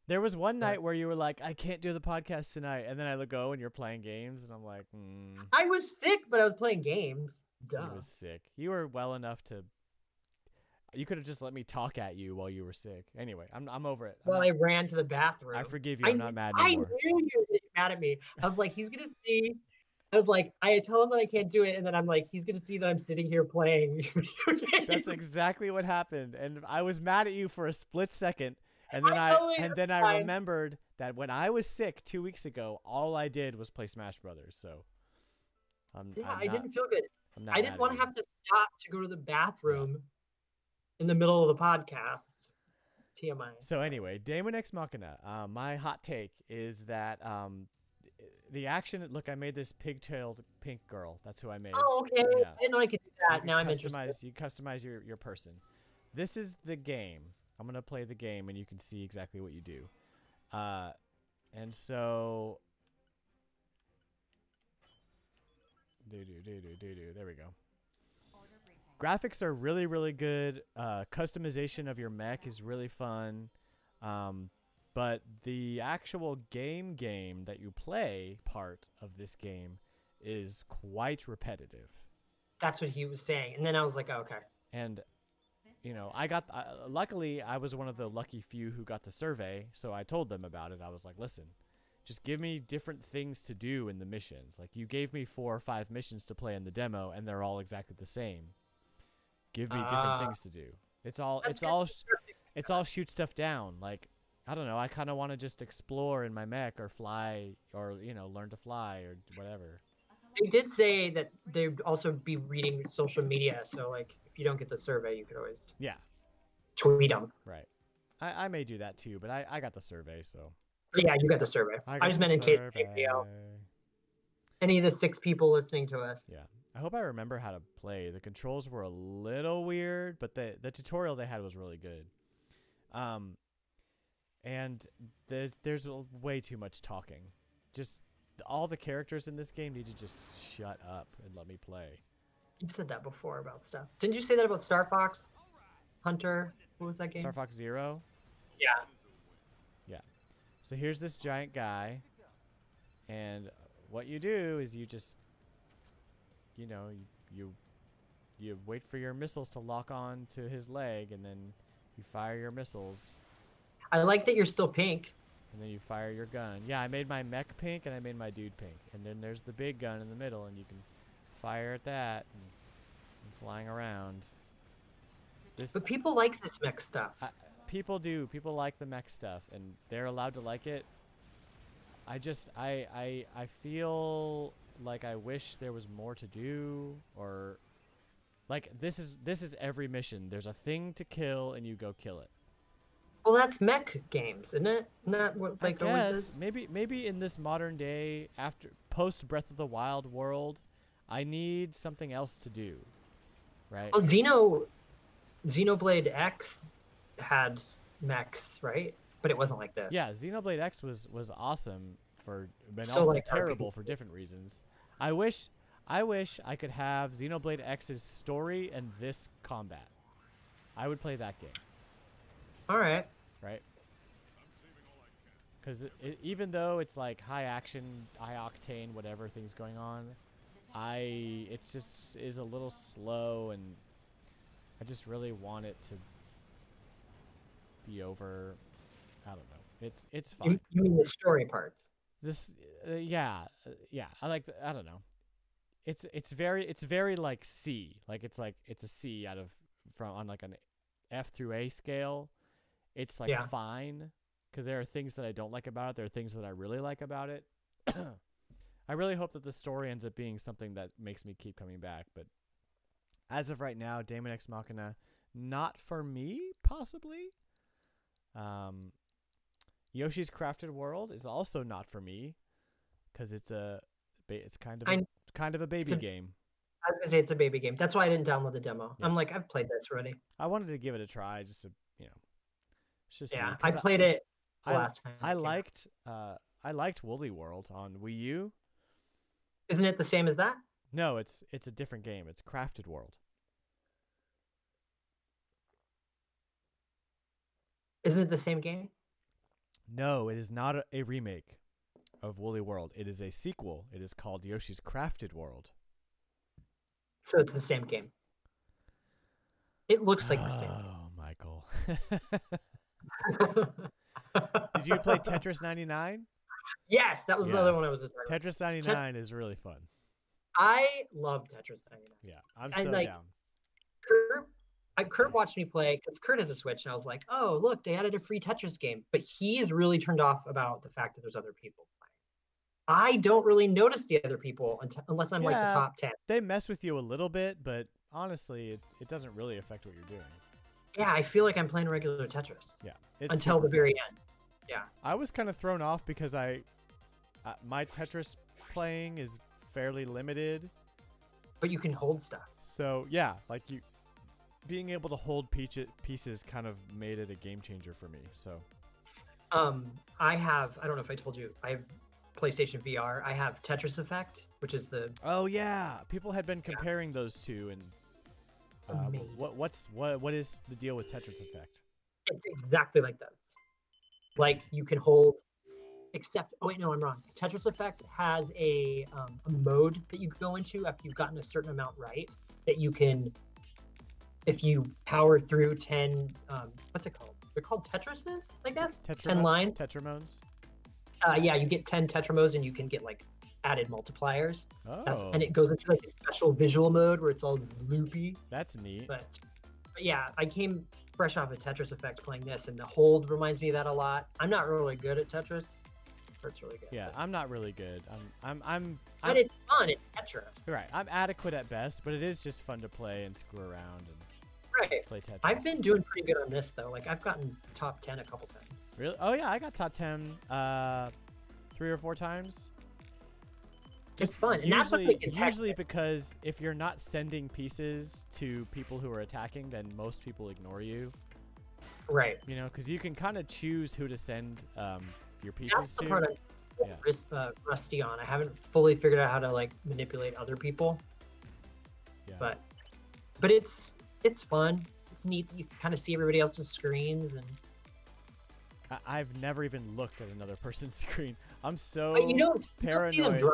There was one night where you were like, I can't do the podcast tonight. And then I go and you're playing games, and I'm like, I was sick, but I was playing games. Duh. He was sick. You were well enough to. You could have just let me talk at you while you were sick. Anyway, I'm over it. Well, I ran to the bathroom. I forgive you. I'm not mad I anymore. knew you were getting mad at me. I was like, he's gonna see. I was like, I tell him that I can't do it, and then I'm like, he's gonna see that I'm sitting here playing video games. That's exactly what happened, and I was mad at you for a split second, and then I remembered that when I was sick 2 weeks ago, all I did was play Smash Brothers. So, I didn't feel good. I didn't want to have to stop to go to the bathroom in the middle of the podcast. TMI. So anyway, Daemon X Machina. My hot take is that the action. Look, I made this pigtailed pink girl. That's who I made. Oh, okay. Yeah. I didn't know I could do that. Now I'm interested. You customize your person. This is the game. I'm gonna play the game, and you can see exactly what you do. And so. There we go. Graphics are really, really good. Customization of your mech is really fun. But the actual game that you play part of this game is quite repetitive. That's what he was saying. And then I was like, oh, okay. And, you know, luckily, I was one of the lucky few who got the survey. So I told them about it. I was like, listen, just give me different things to do in the missions. Like, you gave me 4 or 5 missions to play in the demo, and they're all exactly the same. Give me different things to do. It's all shoot stuff down. Like, I don't know. I kind of want to just explore in my mech or fly or, you know, learn to fly or whatever. They did say that they'd also be reading social media. So, like, if you don't get the survey, you could always tweet them. Right. I may do that too, but I got the survey, so. But yeah, you got the survey. I just meant in case any of the 6 people listening to us. Yeah. I hope I remember how to play. The controls were a little weird, but the tutorial they had was really good. And there's way too much talking. Just all the characters in this game need to just shut up and let me play. You've said that before about stuff. Didn't you say that about Star Fox Hunter? What was that game? Star Fox Zero? Yeah. Yeah. So here's this giant guy, and what you do is you just, you know, you wait for your missiles to lock on to his leg, and then you fire your missiles. I like that you're still pink. And then you fire your gun. Yeah, I made my mech pink, and I made my dude pink. And then there's the big gun in the middle, and you can fire at that and flying around. But people like this mech stuff. People do. People like the mech stuff, and they're allowed to like it. I feel like I wish there was more to do, or like this is every mission. There's a thing to kill, and you go kill it. Well, that's mech games, isn't it? Not what like always is. Maybe in this modern day, after post Breath of the Wild world, I need something else to do, right? Well, Xenoblade X had mechs, right? But it wasn't like this. Yeah, Xenoblade X was awesome but also like terrible for different reasons. I wish I could have Xenoblade X's story and this combat. I would play that game. All right. Right? Because even though it's like high action, high octane, whatever things going on, it just is a little slow, and I just really want it to be over. I don't know. It's fine. You mean the story parts? This, yeah. I don't know. It's very like C. Like it's a C on like an F through A scale. It's like fine, because there are things that I don't like about it. There are things that I really like about it. I really hope that the story ends up being something that makes me keep coming back. But as of right now, Daemon X Machina, not for me, possibly. Yoshi's Crafted World is also not for me, because it's kind of a baby game. I was gonna say it's a baby game. That's why I didn't download the demo. Yeah. I'm like, I've played this already. I wanted to give it a try, just to just yeah. see, I played it last time. I liked Woolly World on Wii U. Isn't it the same as that? No, it's a different game. It's Crafted World. Isn't it the same game? No, it is not a remake of Woolly World. It is a sequel. It is called Yoshi's Crafted World. So it's the same game. It looks like the same Oh, Michael. game. Did you play Tetris 99? Yes, that was the other one I was just talking Tetris 99 is really fun. I love Tetris 99. Yeah, I'm so down. Kurt watched me play because Kurt has a Switch, and I was like, "Oh, look, they added a free Tetris game." But he is really turned off about the fact that there's other people playing. I don't really notice the other people unless I'm like the top 10. They mess with you a little bit, but honestly, it doesn't really affect what you're doing. Yeah, I feel like I'm playing regular Tetris. Yeah, until the very end. Yeah, I was kind of thrown off because my Tetris playing is fairly limited. But you can hold stuff. So yeah, like being able to hold pieces kind of made it a game changer for me. So, I don't know if I told you, I have PlayStation VR. I have Tetris Effect, which is the. Oh yeah, people had been comparing those two, and what is the deal with Tetris Effect? It's exactly like this. Like you can hold, except I'm wrong. Tetris Effect has a mode that you go into after you've gotten a certain amount right. That you can, if you power through 10, what's it called? They're called Tetrises, I guess. 10 lines. Tetramodes. Yeah, you get 10 tetramodes, and you can get like added multipliers. Oh. And it goes into like a special visual mode where it's all loopy. That's neat. But yeah, I came fresh off of Tetris Effect playing this, and the hold reminds me of that a lot. I'm not really good at Tetris. It's really good. Yeah, I'm not really good. But it's fun. It's Tetris. Right. I'm adequate at best, but it is just fun to play and screw around and play Tetris. I've been doing pretty good on this though. Like I've gotten top 10 a couple times. Really? Oh yeah, I got top 10 3 or 4 times. It's fun. And usually because if you're not sending pieces to people who are attacking, then most people ignore you. Right. You know, because you can kind of choose who to send your pieces That's the to. part I'm rusty on. I haven't fully figured out how to like manipulate other people. Yeah. But it's fun. It's neat. You can kind of see everybody else's screens, and I've never even looked at another person's screen. I'm so paranoid.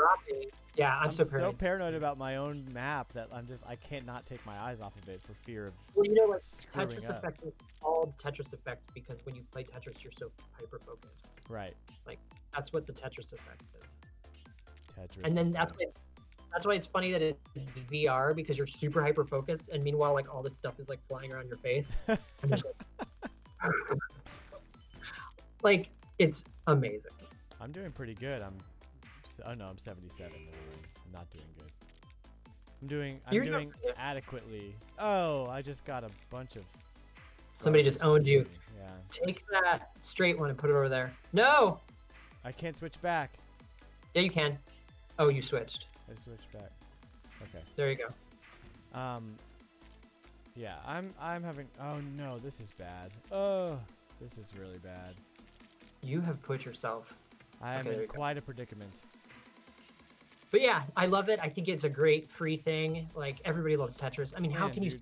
Yeah, I'm so paranoid about my own map that I can't not take my eyes off of it for fear of Tetris Effect is called Tetris Effect because when you play Tetris, you're so hyper focused. Right. Like that's what the Tetris Effect is. Tetris. And then that's why it's funny that it's VR because you're super hyper focused, and meanwhile, like all this stuff is like flying around your face. And just, like it's amazing. I'm doing pretty good. I'm 77. I'm not doing good. I'm doing adequately. Oh, I just got a bunch of. Somebody just owned you. Yeah. Take that straight one and put it over there. No. I can't switch back. Yeah, you can. Oh, you switched. I switched back. Okay. There you go. Yeah, I'm having. Oh no, this is bad. Oh, this is really bad. You have put yourself. I am in quite a predicament. But yeah, I love it. I think it's a great free thing. Like everybody loves Tetris. I mean, how can you say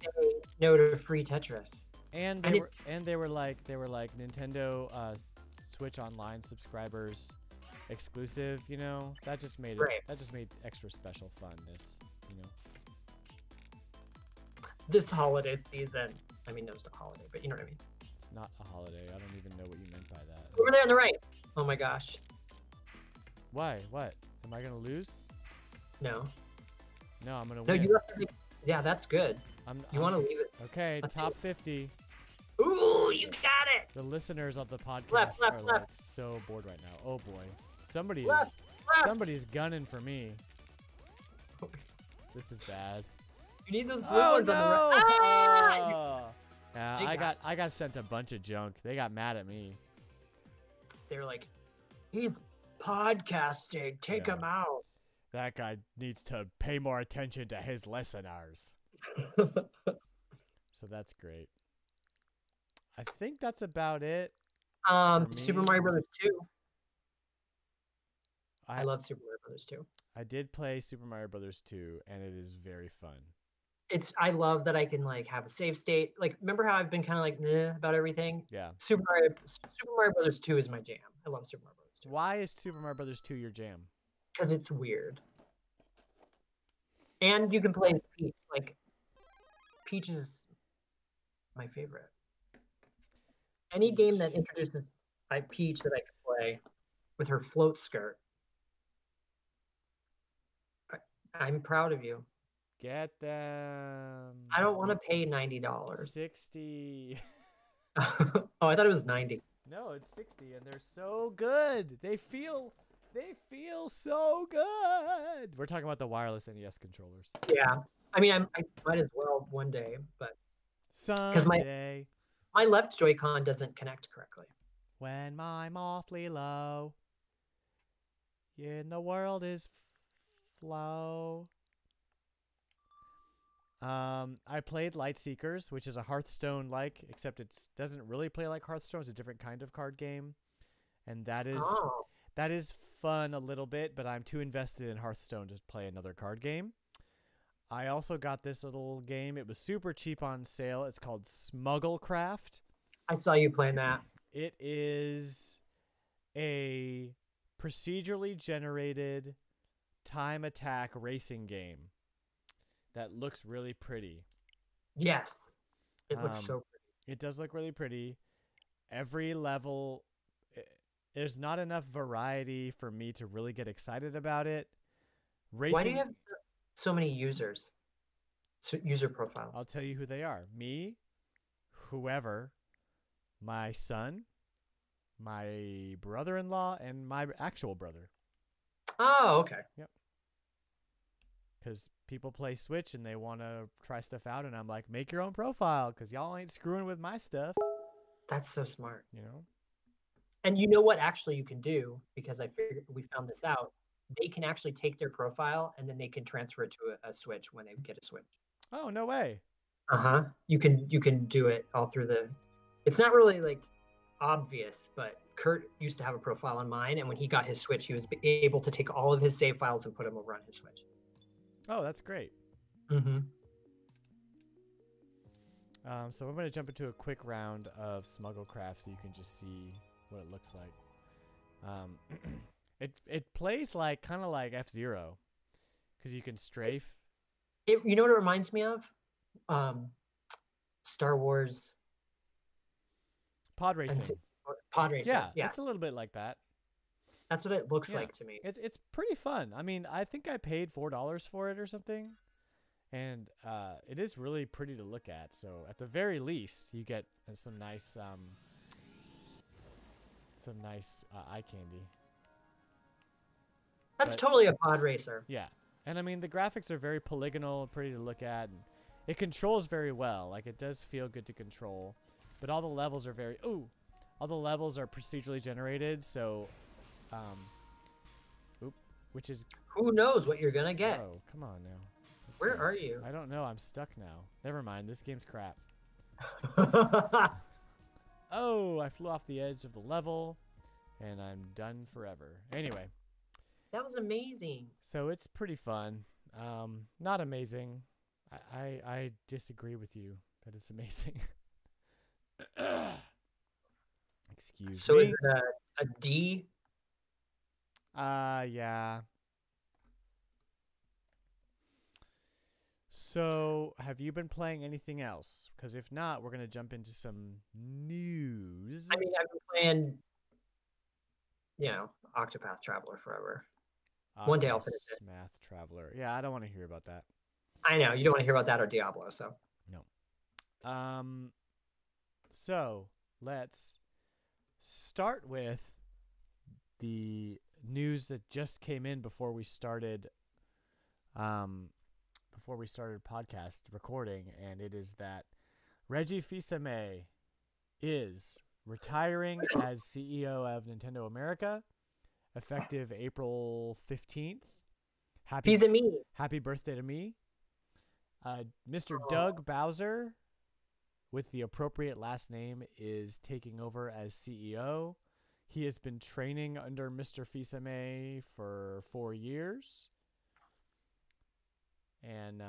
no to free Tetris? And they were like Nintendo Switch Online subscribers exclusive. You know, that just made extra special funness. You know. This holiday season. I mean, no, it's not a holiday, but you know what I mean. It's not a holiday. I don't even know what you meant by that. Over there on the right. Oh my gosh. Why? What? Am I gonna lose? No. No, I'm gonna win. No, you have to. Yeah, that's good. You want to leave it? Okay, top 50. Ooh, you got it. The listeners of the podcast are like so bored right now. Oh boy, somebody's gunning for me. This is bad. You need those blue ones on the right. Ah! Yeah, I got sent a bunch of junk. They got mad at me. They were like, "He's podcasting. Take him out." That guy needs to pay more attention to his listeners. So that's great. I think that's about it. Super Mario Brothers 2. I love Super Mario Brothers 2. I did play Super Mario Brothers 2, and it is very fun. I love that I can like have a save state. Like, remember how I've been kind of like about everything? Yeah. Super Mario Brothers 2 is my jam. I love Super Mario Brothers 2. Why is Super Mario Brothers 2 your jam? Because it's weird. And you can play as Peach. Like, Peach is my favorite. Any game that introduces Peach that I can play with her float skirt, I'm proud of you. Get them. I don't want to pay $90. 60. Oh, I thought it was 90. No, it's 60, and they're so good. They feel so good. We're talking about the wireless NES controllers. Yeah. I mean, I might as well one day, but because Someday, my left Joy-Con doesn't connect correctly. when I'm awfully low, and the world is flow. I played Lightseekers, which is a Hearthstone-like, except it doesn't really play like Hearthstone. It's a different kind of card game, and that is fun a little bit, but I'm too invested in Hearthstone to play another card game. I also got this little game. It was super cheap on sale. It's called Smugglecraft. I saw you playing that. It is a procedurally generated time attack racing game that looks really pretty. Yes. It looks so pretty. It does look really pretty. Every level, there's not enough variety for me to really get excited about it. Racing, why do you have so many users? User profiles. I'll tell you who they are. Me, whoever, my son, my brother-in-law, and my actual brother. Oh, okay. Yep. Because people play Switch and they want to try stuff out, and I'm like, make your own profile because y'all ain't screwing with my stuff. That's so smart. You know? And you know what actually you can do, because I figured we found this out. They can actually take their profile and then they can transfer it to a Switch when they get a Switch. Oh, no way. Uh-huh. You can do it all through the... It's not really like obvious, but Kurt used to have a profile on mine, and when he got his Switch, he was able to take all of his save files and put them over on his Switch. Oh, that's great. Mm-hmm. So I'm going to jump into a quick round of Smugglecraft so you can just see what it looks like. It plays like kind of like F-Zero because you can strafe. You know what it reminds me of? Star Wars. Pod racing. Pod racing. Yeah, it's a little bit like that. That's what it looks like to me. It's pretty fun. I mean, I think I paid $4 for it or something, and it is really pretty to look at. So at the very least, you get some nice eye candy. That's totally a pod racer. Yeah, and I mean the graphics are very polygonal, pretty to look at, and it controls very well. Like it does feel good to control, but all the levels are all the levels are procedurally generated. So. Which is... Who knows what you're gonna get? Oh, come on now. Where are you? I don't know. I'm stuck now. Never mind. This game's crap. Oh, I flew off the edge of the level, and I'm done forever. Anyway. That was amazing. So it's pretty fun. Not amazing. I disagree with you that it's amazing. Excuse me. So is it a D? Yeah. So, have you been playing anything else? Because if not, we're going to jump into some news. I mean, I've been playing, Octopath Traveler forever. One day I'll finish it. Math Traveler. Yeah, I don't want to hear about that. I know. You don't want to hear about that or Diablo, so. No. So, let's start with the news that just came in before we started podcast recording, and it is that Reggie Fils-Aimé is retiring as CEO of Nintendo America effective April 15th. Happy birthday to me. Mr. Doug Bowser, with the appropriate last name, is taking over as CEO. He has been training under Mr. Fils-Aimé for 4 years. And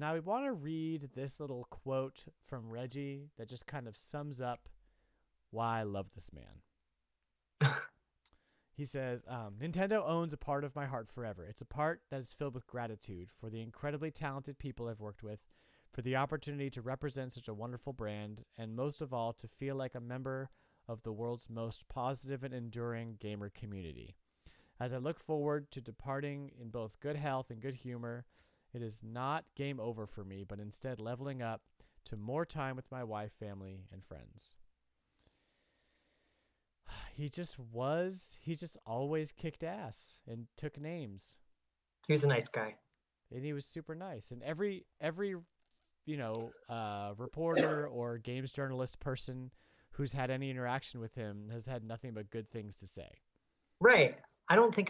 I want to read this little quote from Reggie that just kind of sums up why I love this man. He says, Nintendo owns a part of my heart forever. It's a part that is filled with gratitude for the incredibly talented people I've worked with, for the opportunity to represent such a wonderful brand, and most of all, to feel like a member of the world's most positive and enduring gamer community. As I look forward to departing in both good health and good humor, it is not game over for me, but instead leveling up to more time with my wife, family, and friends. He just always kicked ass and took names. He was a nice guy. And he was super nice. And every reporter or games journalist person who's had any interaction with him has had nothing but good things to say. Right. I don't feel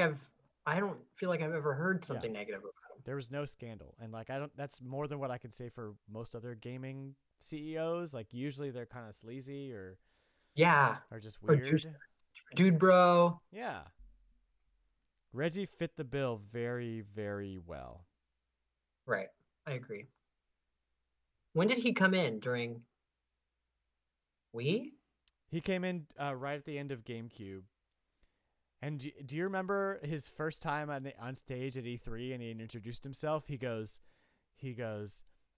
like I've ever heard something negative about him. There was no scandal. And that's more than what I can say for most other gaming CEOs. Like usually they're kind of sleazy or just weird. Or dude bro. Yeah. Reggie fit the bill very, very well. Right. I agree. When did he come in? During Wii? He came in right at the end of GameCube. And do you remember his first time on stage at E3 and he introduced himself? He goes,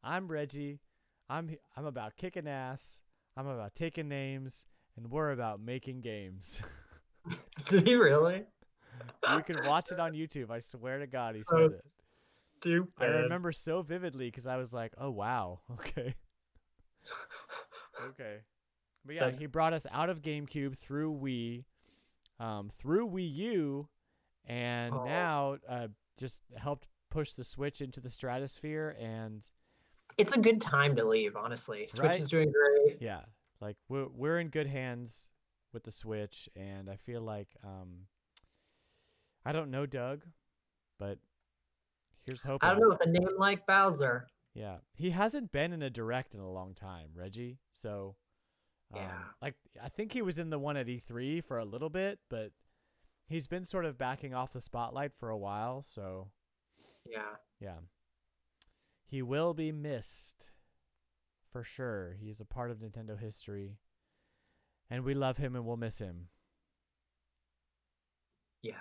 "I'm Reggie. I'm about kicking ass. I'm about taking names, and we're about making games." Did he really? You can watch it on YouTube. I swear to God, he said it. Stupid. I remember so vividly because I was like, "Oh wow, okay, okay." But yeah, he brought us out of GameCube through Wii, through Wii U, and now just helped push the Switch into the stratosphere. And it's a good time to leave, honestly. Switch is doing great. Yeah, like we're in good hands with the Switch, and I feel like I don't know Doug, but here's hoping. I don't know, with a name like Bowser. Yeah, he hasn't been in a direct in a long time, Reggie. So. Like I think he was in the one at E3 for a little bit, but he's been sort of backing off the spotlight for a while, so yeah. He will be missed for sure. He's a part of Nintendo history, and we love him and we'll miss him. Yeah.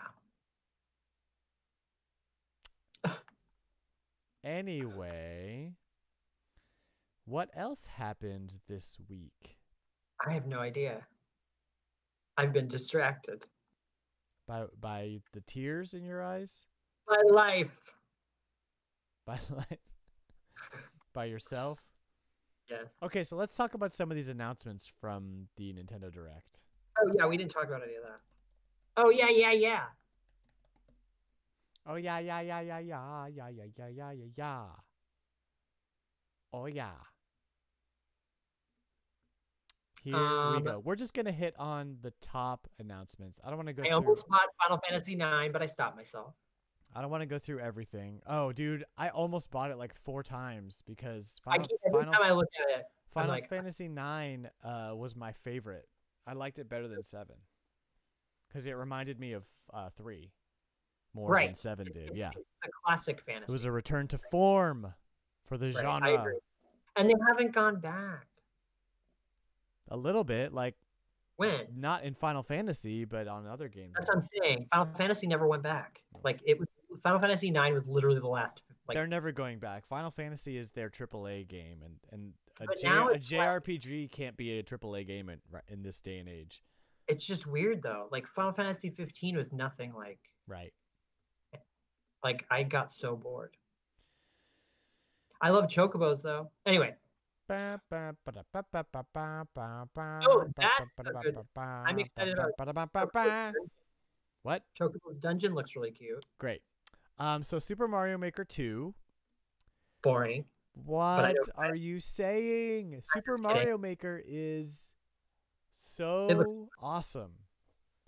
Anyway, what else happened this week? I have no idea. I've been distracted. By the tears in your eyes? My life. By life? By yourself? Yeah. Okay, so let's talk about some of these announcements from the Nintendo Direct. Oh yeah, we didn't talk about any of that. Oh yeah. Oh yeah. Oh yeah. Here we go. We're just going to hit on the top announcements. I don't want to go through... I almost bought Final Fantasy IX, but I stopped myself. I don't want to go through everything. Oh, dude, I almost bought it like 4 times because every time I look at it, Final Fantasy IX was my favorite. I liked it better than 7 because it reminded me of 3 more than 7 did. Yeah, it's the classic fantasy. It was a return to form for the genre. I agree. And they haven't gone back. A little bit, like when? Not in Final Fantasy, but on other games. That's what I'm saying. Final Fantasy never went back. Like it was. Final Fantasy IX was literally the last. Like, they're never going back. Final Fantasy is their AAA game, and a JRPG can't be a AAA game in this day and age. It's just weird though. Like Final Fantasy 15 was nothing like. Right. Like I got so bored. I love chocobos though. Anyway. Oh, that's a good. I'm excited about what? Chocobo's dungeon looks really cute. Great. So Super Mario Maker 2. Boring. What are you saying? Super Mario Maker is so awesome.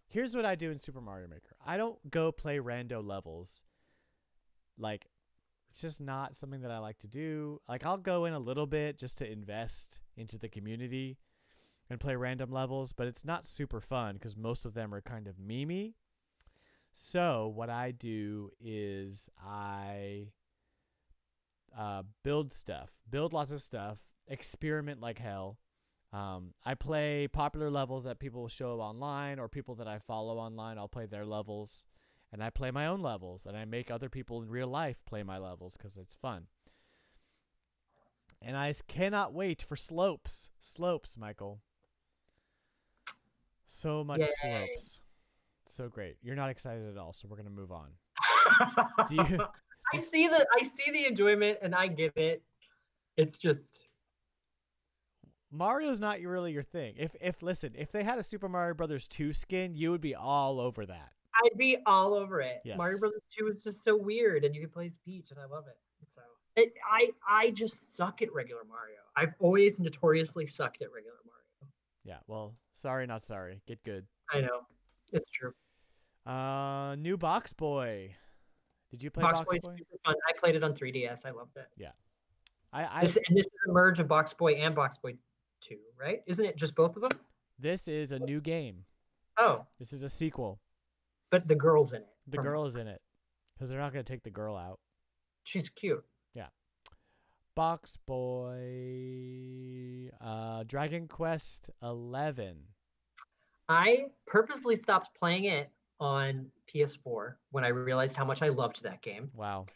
Here's what I do in Super Mario Maker. I don't go play rando levels. Like, it's just not something that I like to do. Like, I'll go in a little bit just to invest into the community and play random levels, but it's not super fun because most of them are kind of memey. So what I do is I build lots of stuff, experiment like hell, I play popular levels that people show online or people that I follow online. I'll play their levels, and I play my own levels, and I make other people in real life play my levels because it's fun. And I cannot wait for slopes. Slopes, Michael. So much Yay. slopes. So great. You're not excited at all, so we're gonna move on. Do you? I see the enjoyment, and I get it. It's just Mario's not really your thing. If they had a Super Mario Brothers 2 skin, you would be all over that. I'd be all over it. Yes. Mario Brothers 2 is just so weird, and you can play as Peach, and I love it. So I just suck at regular Mario. I've always notoriously sucked at regular Mario. Yeah, well, sorry, not sorry. Get good. I know. It's true. New Box Boy. Did you play Box Box Boy is Boy? super fun. I played it on 3DS. I loved it. Yeah. This is a merge of Box Boy and Box Boy 2, right? Isn't it just both of them? This is a new game. Oh. This is a sequel. But the girl's in it. The girl is in it. Because they're not going to take the girl out. She's cute. Yeah. Box Boy. Dragon Quest 11. I purposely stopped playing it on PS4 when I realized how much I loved that game. Wow.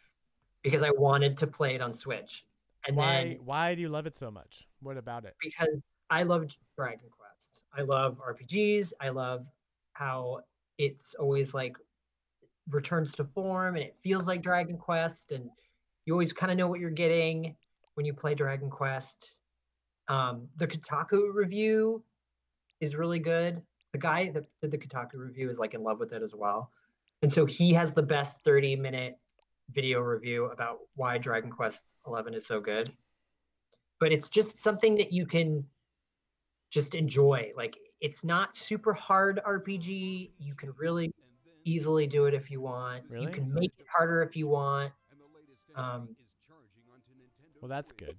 Because I wanted to play it on Switch. And why do you love it so much? What about it? Because I loved Dragon Quest. I love RPGs. I love how it's always like returns to form and it feels like Dragon Quest, and you always kind of know what you're getting when you play Dragon Quest. The Kotaku review is really good. The guy that did the Kotaku review is like in love with it as well. And so he has the best 30-minute video review about why Dragon Quest 11 is so good. But it's just something that you can just enjoy. Like, it's not super hard RPG. You can really easily do it if you want. Really? You can make it harder if you want. Well, that's good.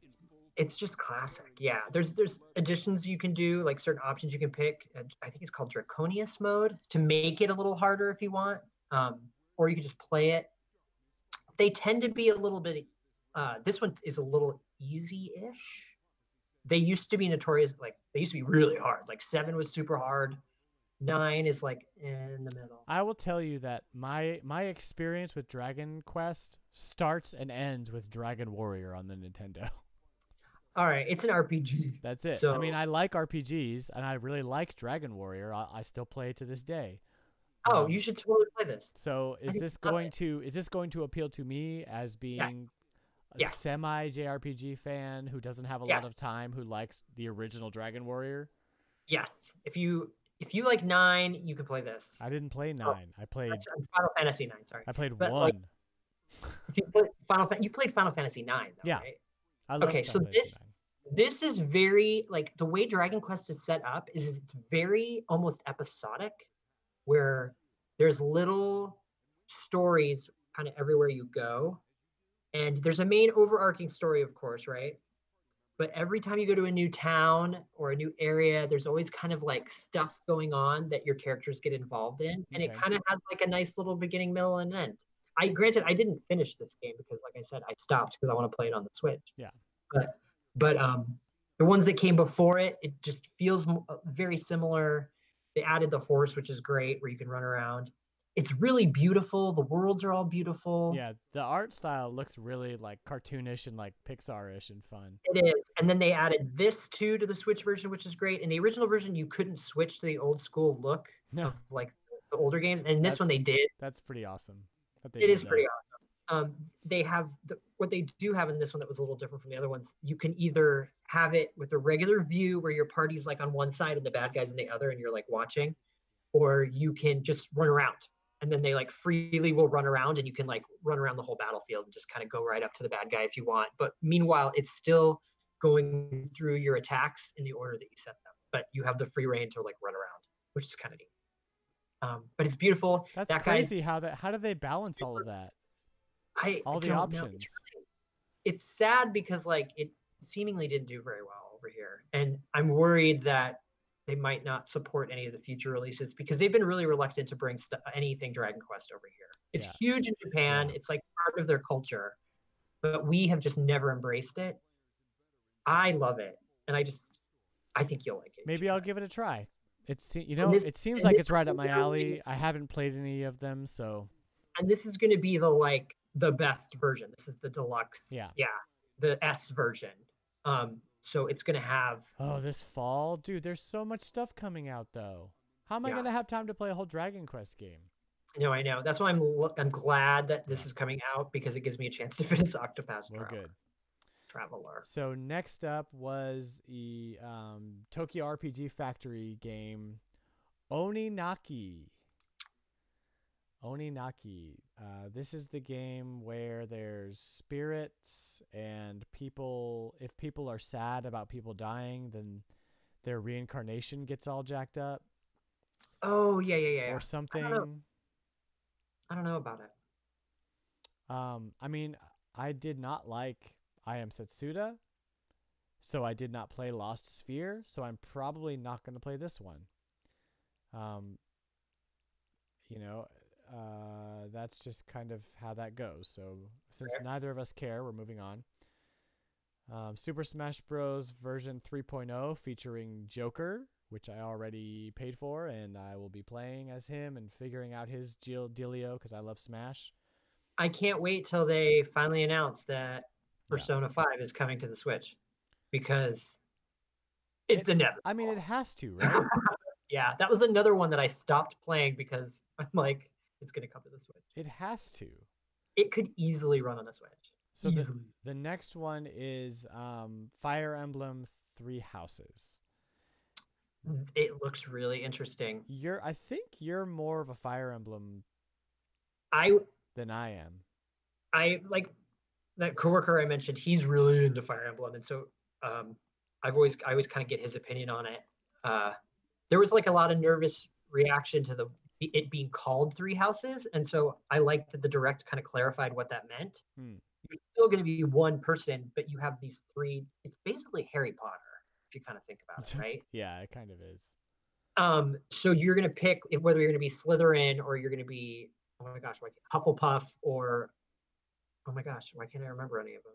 It's just classic. Yeah, there's additions you can do, like certain options you can pick. I think it's called Draconius mode to make it a little harder if you want, or you can just play it. They tend to be a little bit. This one is a little easy-ish. They used to be notorious, like they used to be really hard. Like 7 was super hard. 9 is like in the middle. I will tell you that my experience with Dragon Quest starts and ends with Dragon Warrior on the Nintendo. All right, it's an RPG. That's it. So, I mean, I like RPGs, and I really like Dragon Warrior. I still play it to this day. Oh, you should totally play this. So is this going to appeal to me as being a semi JRPG fan who doesn't have a lot of time, who likes the original Dragon Warrior? Yes. If you like 9, you can play this. I didn't play 9. I played Final Fantasy 9. Sorry, I played but 1. Like, if you played Final Fantasy 9, though, yeah. Right? I love okay, so this is very like the way Dragon Quest is set up is it's very almost episodic, where there's little stories kind of everywhere you go, and there's a main overarching story, of course, right? But every time you go to a new town or a new area, there's always kind of like stuff going on that your characters get involved in. And it kind of has like a nice little beginning, middle, and end. Granted, I didn't finish this game because, like I said, I stopped because I want to play it on the Switch. Yeah. But the ones that came before it, it just feels very similar. They added the horse, which is great, where you can run around. It's really beautiful. The worlds are all beautiful. Yeah, the art style looks really like cartoonish and like Pixar-ish and fun. It is. And then they added this too to the Switch version, which is great. In the original version, you couldn't switch to the old school look of like the older games. And this one they did. That's pretty awesome. It is pretty awesome. They have what they do have in this one that was a little different from the other ones. You can either have it with a regular view where your party's like on one side and the bad guys on the other and you're like watching, or you can just run around. And then they like freely will run around and you can like run around the whole battlefield and just kind of go right up to the bad guy if you want. But meanwhile, it's still going through your attacks in the order that you set them. But you have the free reign to like run around, which is kind of neat. But it's beautiful. That's crazy. How do they balance all of that? All the options. It's sad because like it seemingly didn't do very well over here. And I'm worried that they might not support any of the future releases because they've been really reluctant to bring anything Dragon Quest over here. It's huge in Japan. It's like part of their culture, but we have just never embraced it. I love it. And I think you'll like it. Maybe I'll give it a try. It seems and like this it's right up is my really- alley. I haven't played any of them, so And this is going to be the best version. This is the deluxe. yeah. The S version. So it's going to have. Oh, this fall, dude. There's so much stuff coming out though. How am I Yeah. gonna have time to play a whole Dragon Quest game? No, I know. That's why I'm glad that this is coming out because it gives me a chance to finish Octopath Well, good. Traveler. So next up was the Tokyo RPG Factory game, Oninaki. Oninaki. This is the game where there's spirits and people. If people are sad about people dying, then their reincarnation gets all jacked up. Oh yeah. Or something. I don't know about it. I mean, I did not like I Am Setsuda, so I did not play Lost Sphere, so I'm probably not going to play this one. That's just kind of how that goes. So since neither of us care, we're moving on. Super Smash Bros. Version 3.0 featuring Joker, which I already paid for, and I will be playing as him and figuring out his dealio because I love Smash. I can't wait till they finally announce that Persona 5 is coming to the Switch because it's inevitable. I mean, it has to, right? Yeah, that was another one that I stopped playing because I'm like, it's going to come to the Switch. It has to. It could easily run on the Switch. So the next one is Fire Emblem Three Houses. It looks really interesting. I think you're more of a Fire Emblem than I am. I like that coworker I mentioned. He's really into Fire Emblem, and so I always kind of get his opinion on it. There was like a lot of nervous reaction to it being called Three Houses, and so I like that the direct kind of clarified what that meant. You're still going to be one person, but you have these three. It's basically Harry Potter, if you kind of think about it, right? Yeah, it kind of is. So you're going to pick whether you're going to be Slytherin or you're going to be, oh my gosh, like Hufflepuff or, oh my gosh, why can't I remember any of them?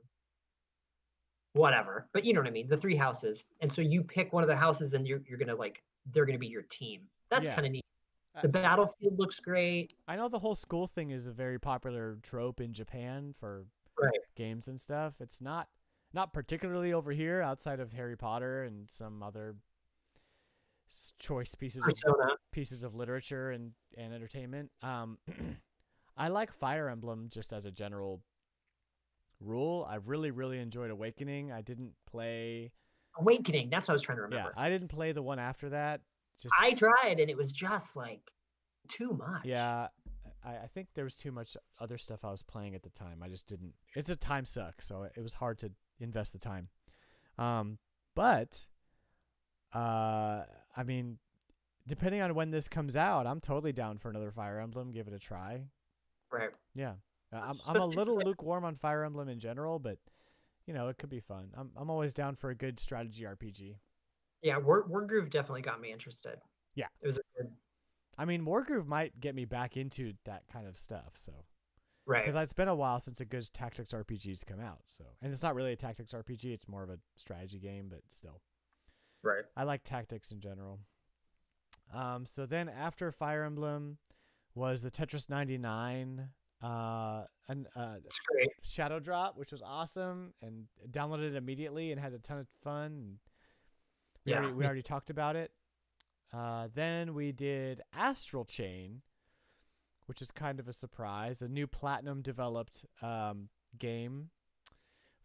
Whatever, but you know what I mean. The three houses, and so you pick one of the houses, and you're going to they're going to be your team. That's kind of neat. The battlefield looks great. I know the whole school thing is a very popular trope in Japan for games and stuff. It's not particularly over here outside of Harry Potter and some other choice pieces of literature and entertainment. I like Fire Emblem just as a general rule. I really enjoyed Awakening. I didn't play Awakening. That's what I was trying to remember. Yeah, I didn't play the one after that. I tried and it was just like too much. Yeah, I think there was too much other stuff I was playing at the time. I just didn't. It's a time suck, so it was hard to invest the time. But I mean, depending on when this comes out, I'm totally down for another Fire Emblem. Give it a try. Right. Yeah. I'm a little lukewarm on Fire Emblem in general, but it could be fun. I'm always down for a good strategy RPG. Yeah, Wargroove definitely got me interested. Yeah. It was a good. I mean, Wargroove might get me back into that kind of stuff. So. Right. Because it's been a while since a good tactics RPG's come out. So, and it's not really a tactics RPG; it's more of a strategy game, but still. Right. I like tactics in general. So then after Fire Emblem was the Tetris 99 Shadow Drop, which was awesome, and downloaded it immediately and had a ton of fun. We already talked about it. Then we did Astral Chain, which is kind of a surprise, a new Platinum developed game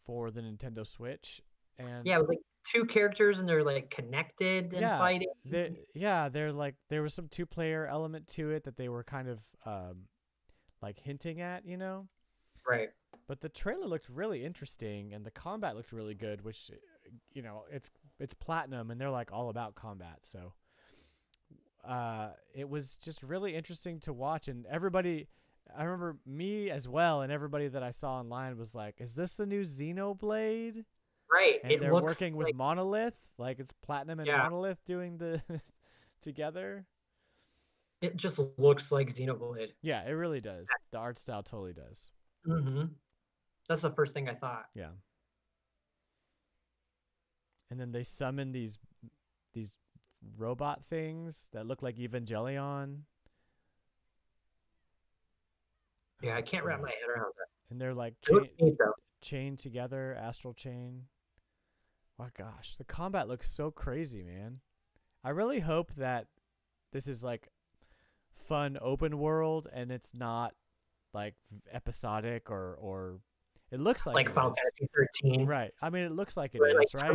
for the Nintendo Switch. And it was like two characters and they're like connected and fighting. They're like, there was some 2-player element to it that they were kind of like hinting at, Right. But the trailer looked really interesting and the combat looked really good, which it's Platinum and they're like all about combat. So it was just really interesting to watch, and everybody, I remember me as well, and everybody that I saw online was like, is this the new Xenoblade? Right. And they're working with Monolith, like it's Platinum and Monolith doing the together. It just looks like Xenoblade. Yeah, it really does. The art style totally does. Mm-hmm. That's the first thing I thought. Yeah. And then they summon these these robot things that look like Evangelion. Yeah, I can't wrap my head around that. And they're like It looks neat, though. chained together, astral chain. Oh gosh, the combat looks so crazy, man. I really hope that this is like fun open world and it's not like episodic or it looks like Final Fantasy 13. Right. I mean, it looks like it where is, like right?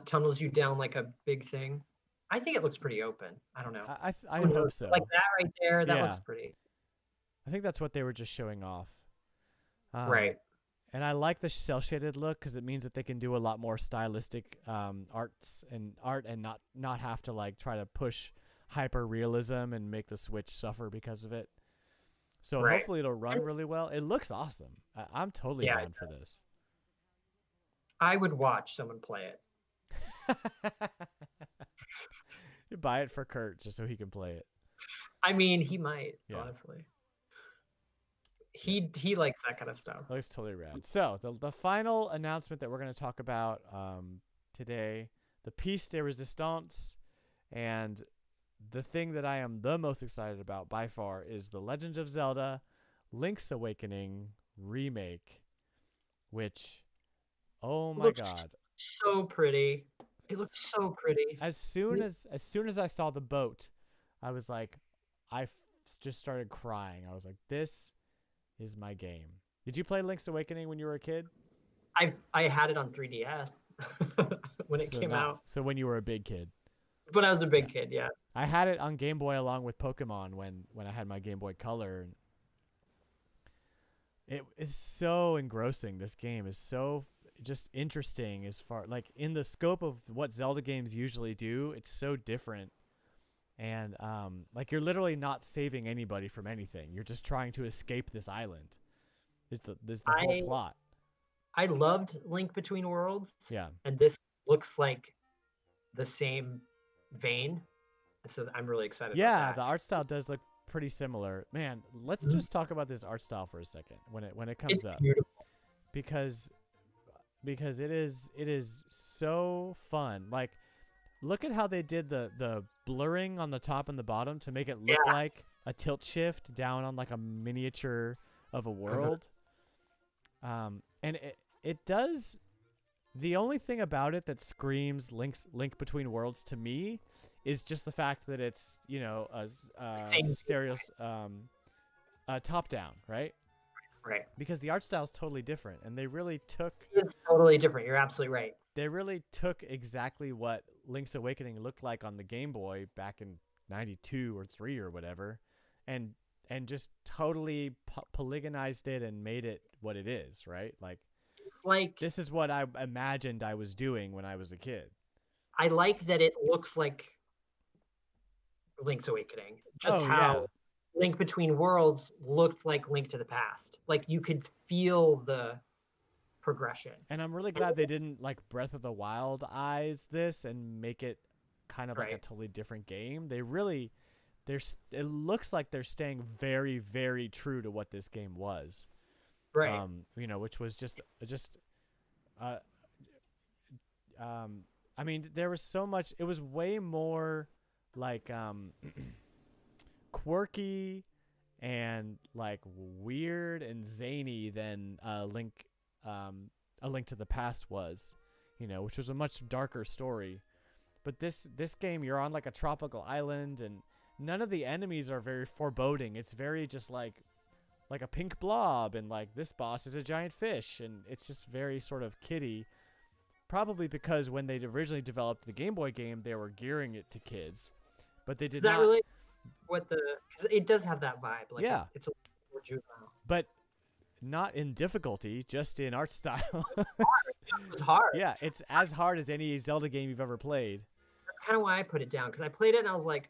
tunnels you down like a big thing. I think it looks pretty open. I don't know. I hope so. Like that right there, that looks pretty. I think that's what they were just showing off. Right. And I like the cel shaded look because it means that they can do a lot more stylistic art and not have to like try to push hyper realism and make the Switch suffer because of it. So hopefully it'll run really well. It looks awesome. I'm totally down for this. I would watch someone play it. You buy it for Kurt just so he can play it. I mean, he might, honestly. He likes that kind of stuff. That looks totally rad. So the final announcement that we're going to talk about today, the piece de resistance, and the thing that I am the most excited about by far is the Legend of Zelda Link's Awakening remake, which, oh my god, so pretty. It looks so pretty. As soon as I saw the boat, I was like, just started crying. I was like, this is my game. Did you play Link's Awakening when you were a kid? I had it on 3DS when it came out. So when you were a big kid. When I was a big kid, yeah. I had it on Game Boy along with Pokemon when I had my Game Boy Color. It is so engrossing. This game is so just interesting as far like in the scope of what Zelda games usually do. It's so different. And like you're literally not saving anybody from anything. You're just trying to escape this island. Is the whole plot. I loved Link Between Worlds. Yeah. And this looks like the same vein. So I'm really excited about that. The art style does look pretty similar. Man, let's just talk about this art style for a second when it comes up. Beautiful. Because it is so fun. Like look at how they did the blurring on the top and the bottom to make it look like a tilt shift down on like a miniature of a world. And it does. The only thing about it that screams Link Between Worlds to me is just the fact that it's, you know, a stereo top down, right? Right. Because the art style is totally different, and they really took. It's totally different. You're absolutely right. They really took exactly what Link's Awakening looked like on the Game Boy back in '92 or '3 or whatever, and just totally polygonized it and made it what it is, right? Like this is what I imagined I was doing when I was a kid. I like that it looks like Link's Awakening. Just how Link Between Worlds looked like Link to the Past. Like you could feel the progression. And I'm really glad they didn't like Breath of the Wild eyes this and make it kind of like a totally different game. They really it looks like they're staying very, very true to what this game was. Right. You know, which was just I mean, there was so much. It was way more like quirky and like weird and zany than A Link to the Past was, you know, which was a much darker story. But this game, you're on like a tropical island, and none of the enemies are very foreboding. It's very just like a pink blob, and like this boss is a giant fish, and it's just very sort of kiddie. Probably because when they originally developed the Game Boy game, they were gearing it to kids, but they did not. Really what the? Cause it does have that vibe. Like it's a more juvenile, but not in difficulty, just in art style. It's hard. Yeah, it's as hard as any Zelda game you've ever played. That's kind of why I put it down, because I played it and I was like,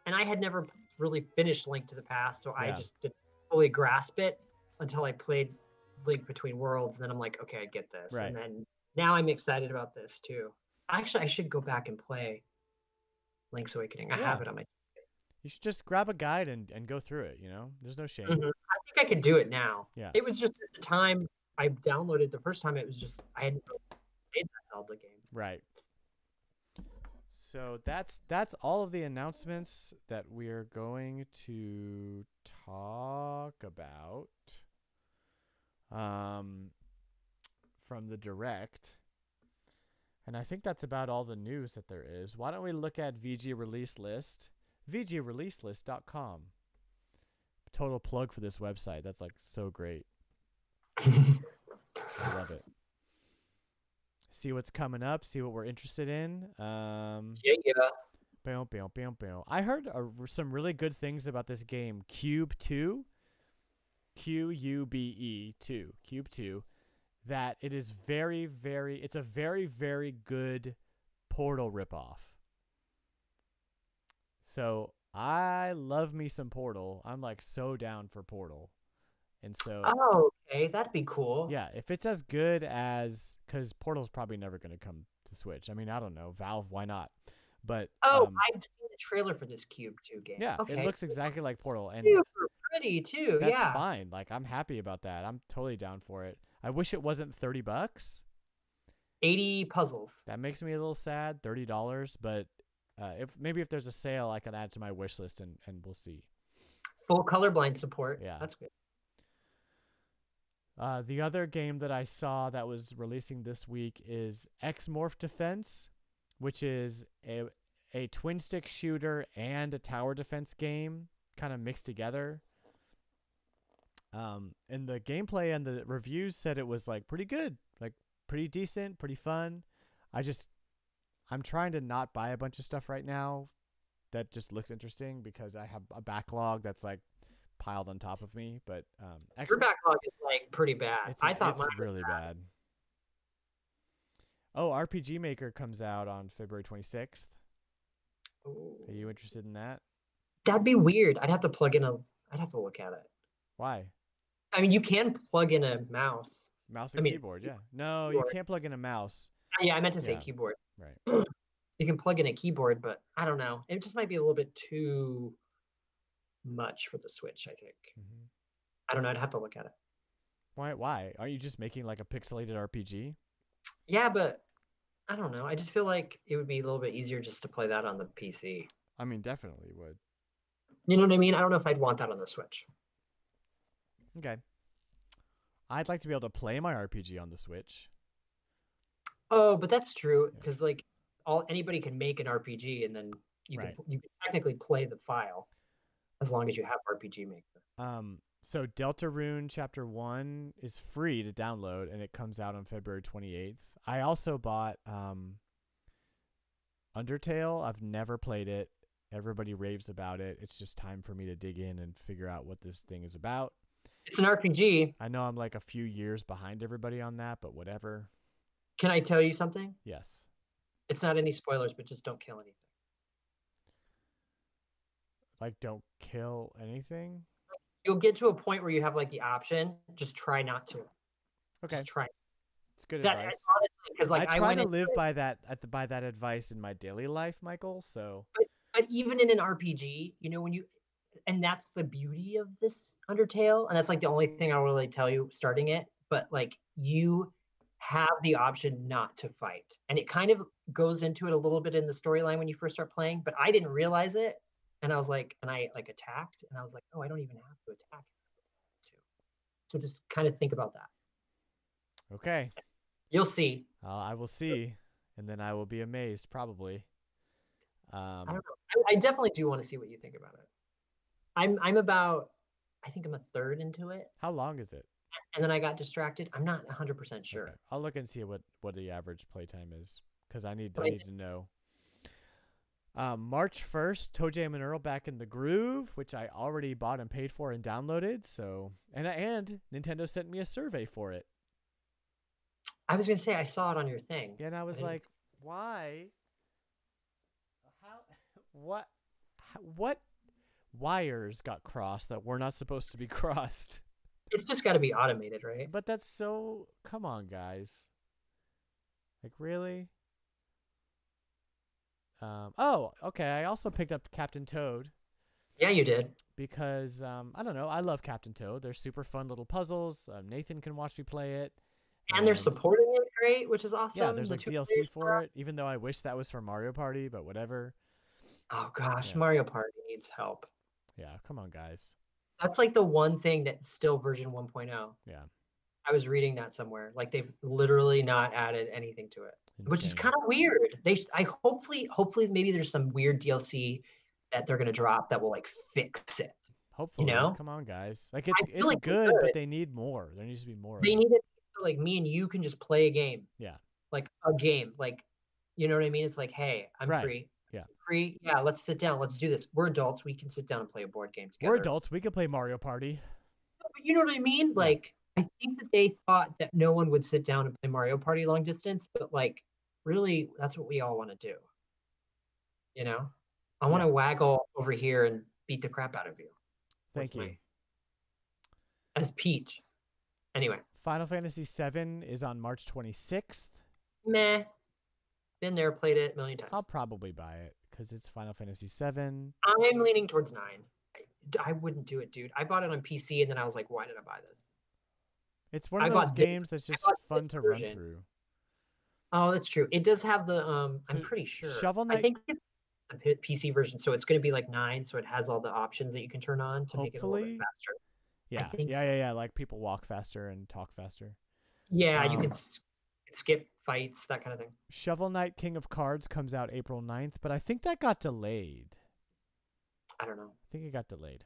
and I had never really finished Link to the Past, so I just didn't fully grasp it until I played Link Between Worlds. And then I'm like, okay, I get this. Right. And then now I'm excited about this too. Actually, I should go back and play Link's Awakening. I have it on my. You should just grab a guide and go through it. You know, there's no shame. I think I could do it now. Yeah. It was just at the time I downloaded the first time. It was just I hadn't played that Zelda game. Right. So that's all of the announcements that we're going to talk about from the Direct. And I think that's about all the news that there is. Why don't we look at VG Release List? VGReleaselist.com. Total plug for this website. That's like so great. I love it. See what's coming up. See what we're interested in. I heard some really good things about this game, Cube 2. Qube 2. Cube 2. That it is very, very, it's a very, very good Portal ripoff. So I love me some Portal. I'm like so down for Portal. And so, oh, okay, that'd be cool. Yeah, if it's as good as, because Portal's probably never going to come to Switch. I mean, I don't know. Valve, why not? But I've seen the trailer for this Cube 2 game. Yeah, okay. It looks exactly like Portal. And super pretty, too. That's fine. Like, I'm happy about that. I'm totally down for it. I wish it wasn't $30. 80 puzzles. That makes me a little sad, $30. But if there's a sale, I can add to my wish list, and we'll see. Full colorblind support. Yeah. That's good. The other game that I saw that was releasing this week is X-Morph Defense, which is a twin-stick shooter and a tower defense game kind of mixed together. And the gameplay and the reviews said it was like pretty good, like pretty decent, pretty fun. I'm trying to not buy a bunch of stuff right now that just looks interesting because I have a backlog that's like piled on top of me. But your backlog is like pretty bad. I thought it's really bad. Oh, RPG Maker comes out on February 26th. Ooh. Are you interested in that? That'd be weird. I'd have to look at it. Why? I mean, you can plug in a mouse. Mouse and keyboard, yeah. No, keyboard. You can't plug in a mouse. Yeah, I meant to say keyboard. Right. You can plug in a keyboard, but I don't know. It just might be a little bit too much for the Switch, I think. Mm-hmm. I don't know. I'd have to look at it. Why? Aren't you just making like a pixelated RPG? Yeah, but I don't know. I just feel like it would be a little bit easier just to play that on the PC. I mean, definitely would. You know what I mean? I don't know if I'd want that on the Switch. Okay. I'd like to be able to play my RPG on the Switch. Oh, but that's true because like anybody can make an RPG and then you can technically play the file as long as you have RPG Maker. So Deltarune Chapter 1 is free to download and it comes out on February 28th. I also bought Undertale. I've never played it. Everybody raves about it. It's just time for me to dig in and figure out what this thing is about. It's an RPG. I know I'm like a few years behind everybody on that, but whatever. Can I tell you something? Yes. It's not any spoilers, but just don't kill anything. Like, don't kill anything? You'll get to a point where you have like the option. Just try not to. Okay. Just try. It's good advice. Honestly, like, I try to live by that advice in my daily life, Michael. So. But even in an RPG, you know, and that's the beauty of this Undertale, and that's like the only thing I'll really tell you starting it. But like you have the option not to fight, and it kind of goes into it a little bit in the storyline when you first start playing. But I didn't realize it, and I was like, and I like attacked, and I was like, oh, I don't even have to attack. So just kind of think about that. Okay. You'll see. I will see, and then I will be amazed probably. I don't know. I definitely do want to see what you think about it. I'm about, I think I'm a third into it. How long is it? And then I got distracted. I'm not 100% sure. Okay. I'll look and see what the average playtime is because I need to know. March 1st, ToeJam and Earl Back in the Groove, which I already bought and paid for and downloaded. So and Nintendo sent me a survey for it. I was gonna say I saw it on your thing. Yeah, and I was like, why? What wires got crossed that were not supposed to be crossed? It's just got to be automated, right? But that's so... Come on, guys. Like, really? Oh, okay. I also picked up Captain Toad. Yeah, you did. Because, I don't know. I love Captain Toad. They're super fun little puzzles. Nathan can watch me play it. And they're supporting it great, which is awesome. Yeah, there's like DLC for it, even though I wish that was for Mario Party, but whatever. Oh gosh, Yeah. Mario Party needs help. Yeah, come on, guys. That's like the one thing that's still version 1.0. Yeah. I was reading that somewhere. Like they've literally not added anything to it, which is kind of weird. I hopefully maybe there's some weird DLC that they're gonna drop that will like fix it. Hopefully, you know? Come on, guys. Like it's like good, but they need more. There needs to be more. They need it so, like me and you can just play a game. Yeah. Like a game. Like, you know what I mean? It's like, hey, I'm free. Yeah. Free. Yeah, let's sit down. Let's do this. We're adults. We can sit down and play a board game together. We're adults. We can play Mario Party. But you know what I mean? Like, I think that they thought that no one would sit down and play Mario Party long distance, but like, really, that's what we all want to do. You know? I want to waggle over here and beat the crap out of you. Thank you. As Peach. Anyway. Final Fantasy VII is on March 26th. Meh. Been there, played it a million times. I'll probably buy it because it's Final Fantasy VII. I'm leaning towards 9. I wouldn't do it, dude. I bought it on PC and then I was like, why did I buy this? It's one of those games that's just fun to run through. Oh, that's true. It does have the I'm pretty sure. Shovel Knight. I think it's a PC version, so it's going to be like 9, so it has all the options that you can turn on to make it a little bit faster. Yeah. Like people walk faster and talk faster. Yeah, you can skip fights, that kind of thing. Shovel Knight King of Cards comes out April 9th, but I think that got delayed. I don't know. I think it got delayed.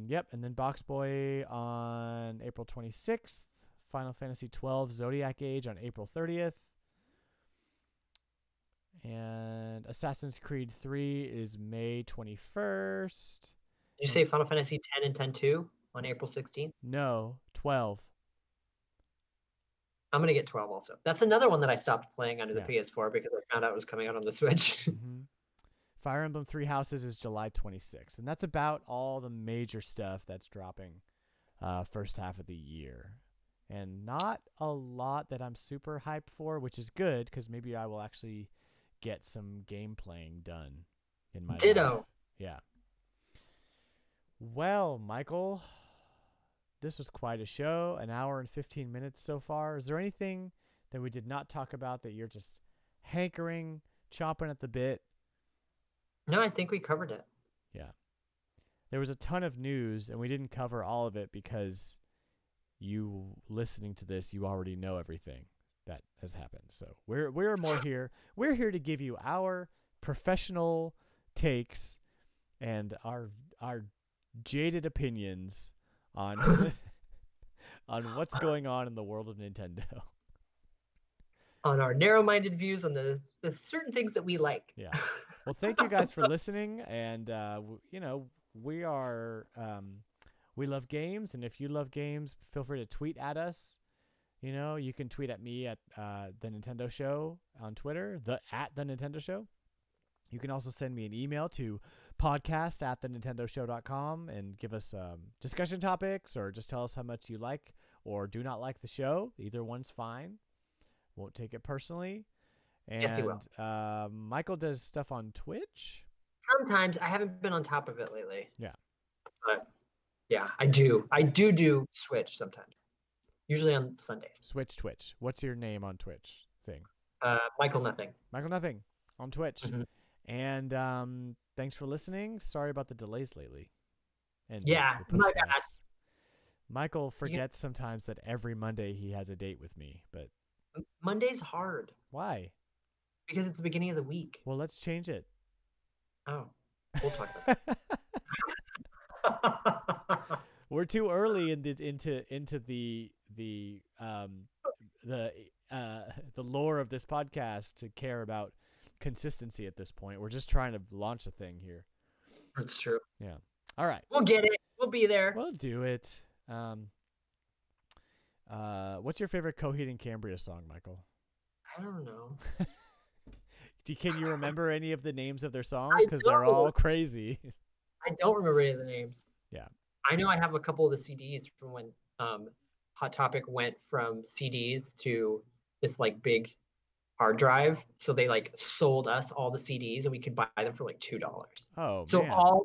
Yep, and then Box Boy on April 26th. Final Fantasy 12 Zodiac Age on April 30th. And Assassin's Creed 3 is May 21st. Did you say Final Fantasy 10 and 10-2 on April 16th? No, 12. I'm going to get 12 also. That's another one that I stopped playing under the PS4 because I found out it was coming out on the Switch. Fire Emblem Three Houses is July 26th. And that's about all the major stuff that's dropping first half of the year. And not a lot that I'm super hyped for, which is good because maybe I will actually get some game playing done in my life. Yeah. Well, Michael, this was quite a show. An hour and 15 minutes so far. Is there anything that we did not talk about that you're just hankering, chomping at the bit? No, I think we covered it. Yeah. There was a ton of news, and we didn't cover all of it because you listening to this, you already know everything that has happened. So we're more here. We're here to give you our professional takes and our jaded opinions on on what's going on in the world of Nintendo. On our narrow-minded views on the certain things that we like. Yeah. Well, thank you guys for listening, and we are we love games, and if you love games, feel free to tweet at us. You can tweet at me at the Nintendo Show on Twitter, at the Nintendo Show. You can also send me an email to podcast@thenintendoshow.com and give us discussion topics, or just tell us how much you like or do not like the show. Either one's fine. Won't take it personally. And yes, you will. Michael does stuff on Twitch. Sometimes. I haven't been on top of it lately. Yeah. But yeah, I do. I do Switch sometimes. Usually on Sundays. Twitch. What's your name on Twitch thing? Michael Nothing. Michael Nothing on Twitch. Mm-hmm. And thanks for listening. Sorry about the delays lately. And yeah, my bad. Michael forgets sometimes that every Monday he has a date with me, but Monday's hard. Why? Because it's the beginning of the week. Well, let's change it. Oh, we'll talk about that. We're too early into the lore of this podcast to care about consistency at this point. We're just trying to launch a thing here. That's true. Yeah. All right. We'll get it. We'll be there. We'll do it. What's your favorite Coheed and Cambria song, Michael? I don't know. Can you remember any of the names of their songs? Because they're all crazy. I don't remember any of the names. Yeah. I know I have a couple of the CDs from when Hot Topic went from CDs to this like big hard drive. So they like sold us all the CDs and we could buy them for like $2. Oh, so man. all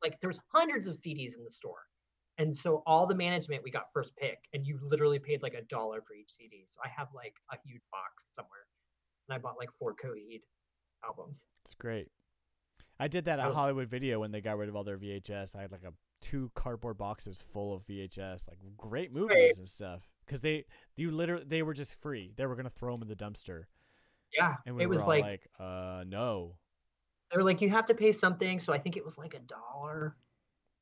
like there's hundreds of CDs in the store. And so all the management, we got first pick, and you literally paid like $1 for each CD. So I have like a huge box somewhere, and I bought like 4 Coheed albums. It's great. I did that That at was Hollywood Video when they got rid of all their VHS. I had like 2 cardboard boxes full of VHS, like great great. movies and stuff. Because they were just free. They were gonna throw them in the dumpster, Yeah, and we it were was all like like, no, they were like, you have to pay something. So I think it was like $1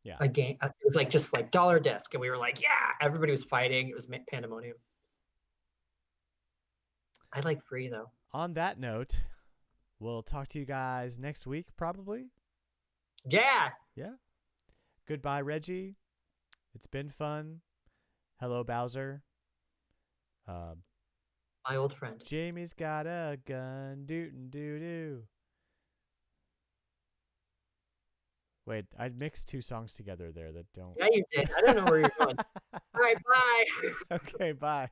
yeah. a game. It was like just like dollar disc, and we were like, yeah. Everybody was fighting. It was pandemonium. I like free though. On that note, we'll talk to you guys next week, probably. Yes. Yeah. Goodbye, Reggie. It's been fun. Hello, Bowser. My old friend. Jamie's got a gun. Doo-doo-doo-doo. Wait, I mixed 2 songs together there that don't. Yeah, you did. I don't know where you're going. All right, bye. Okay, bye.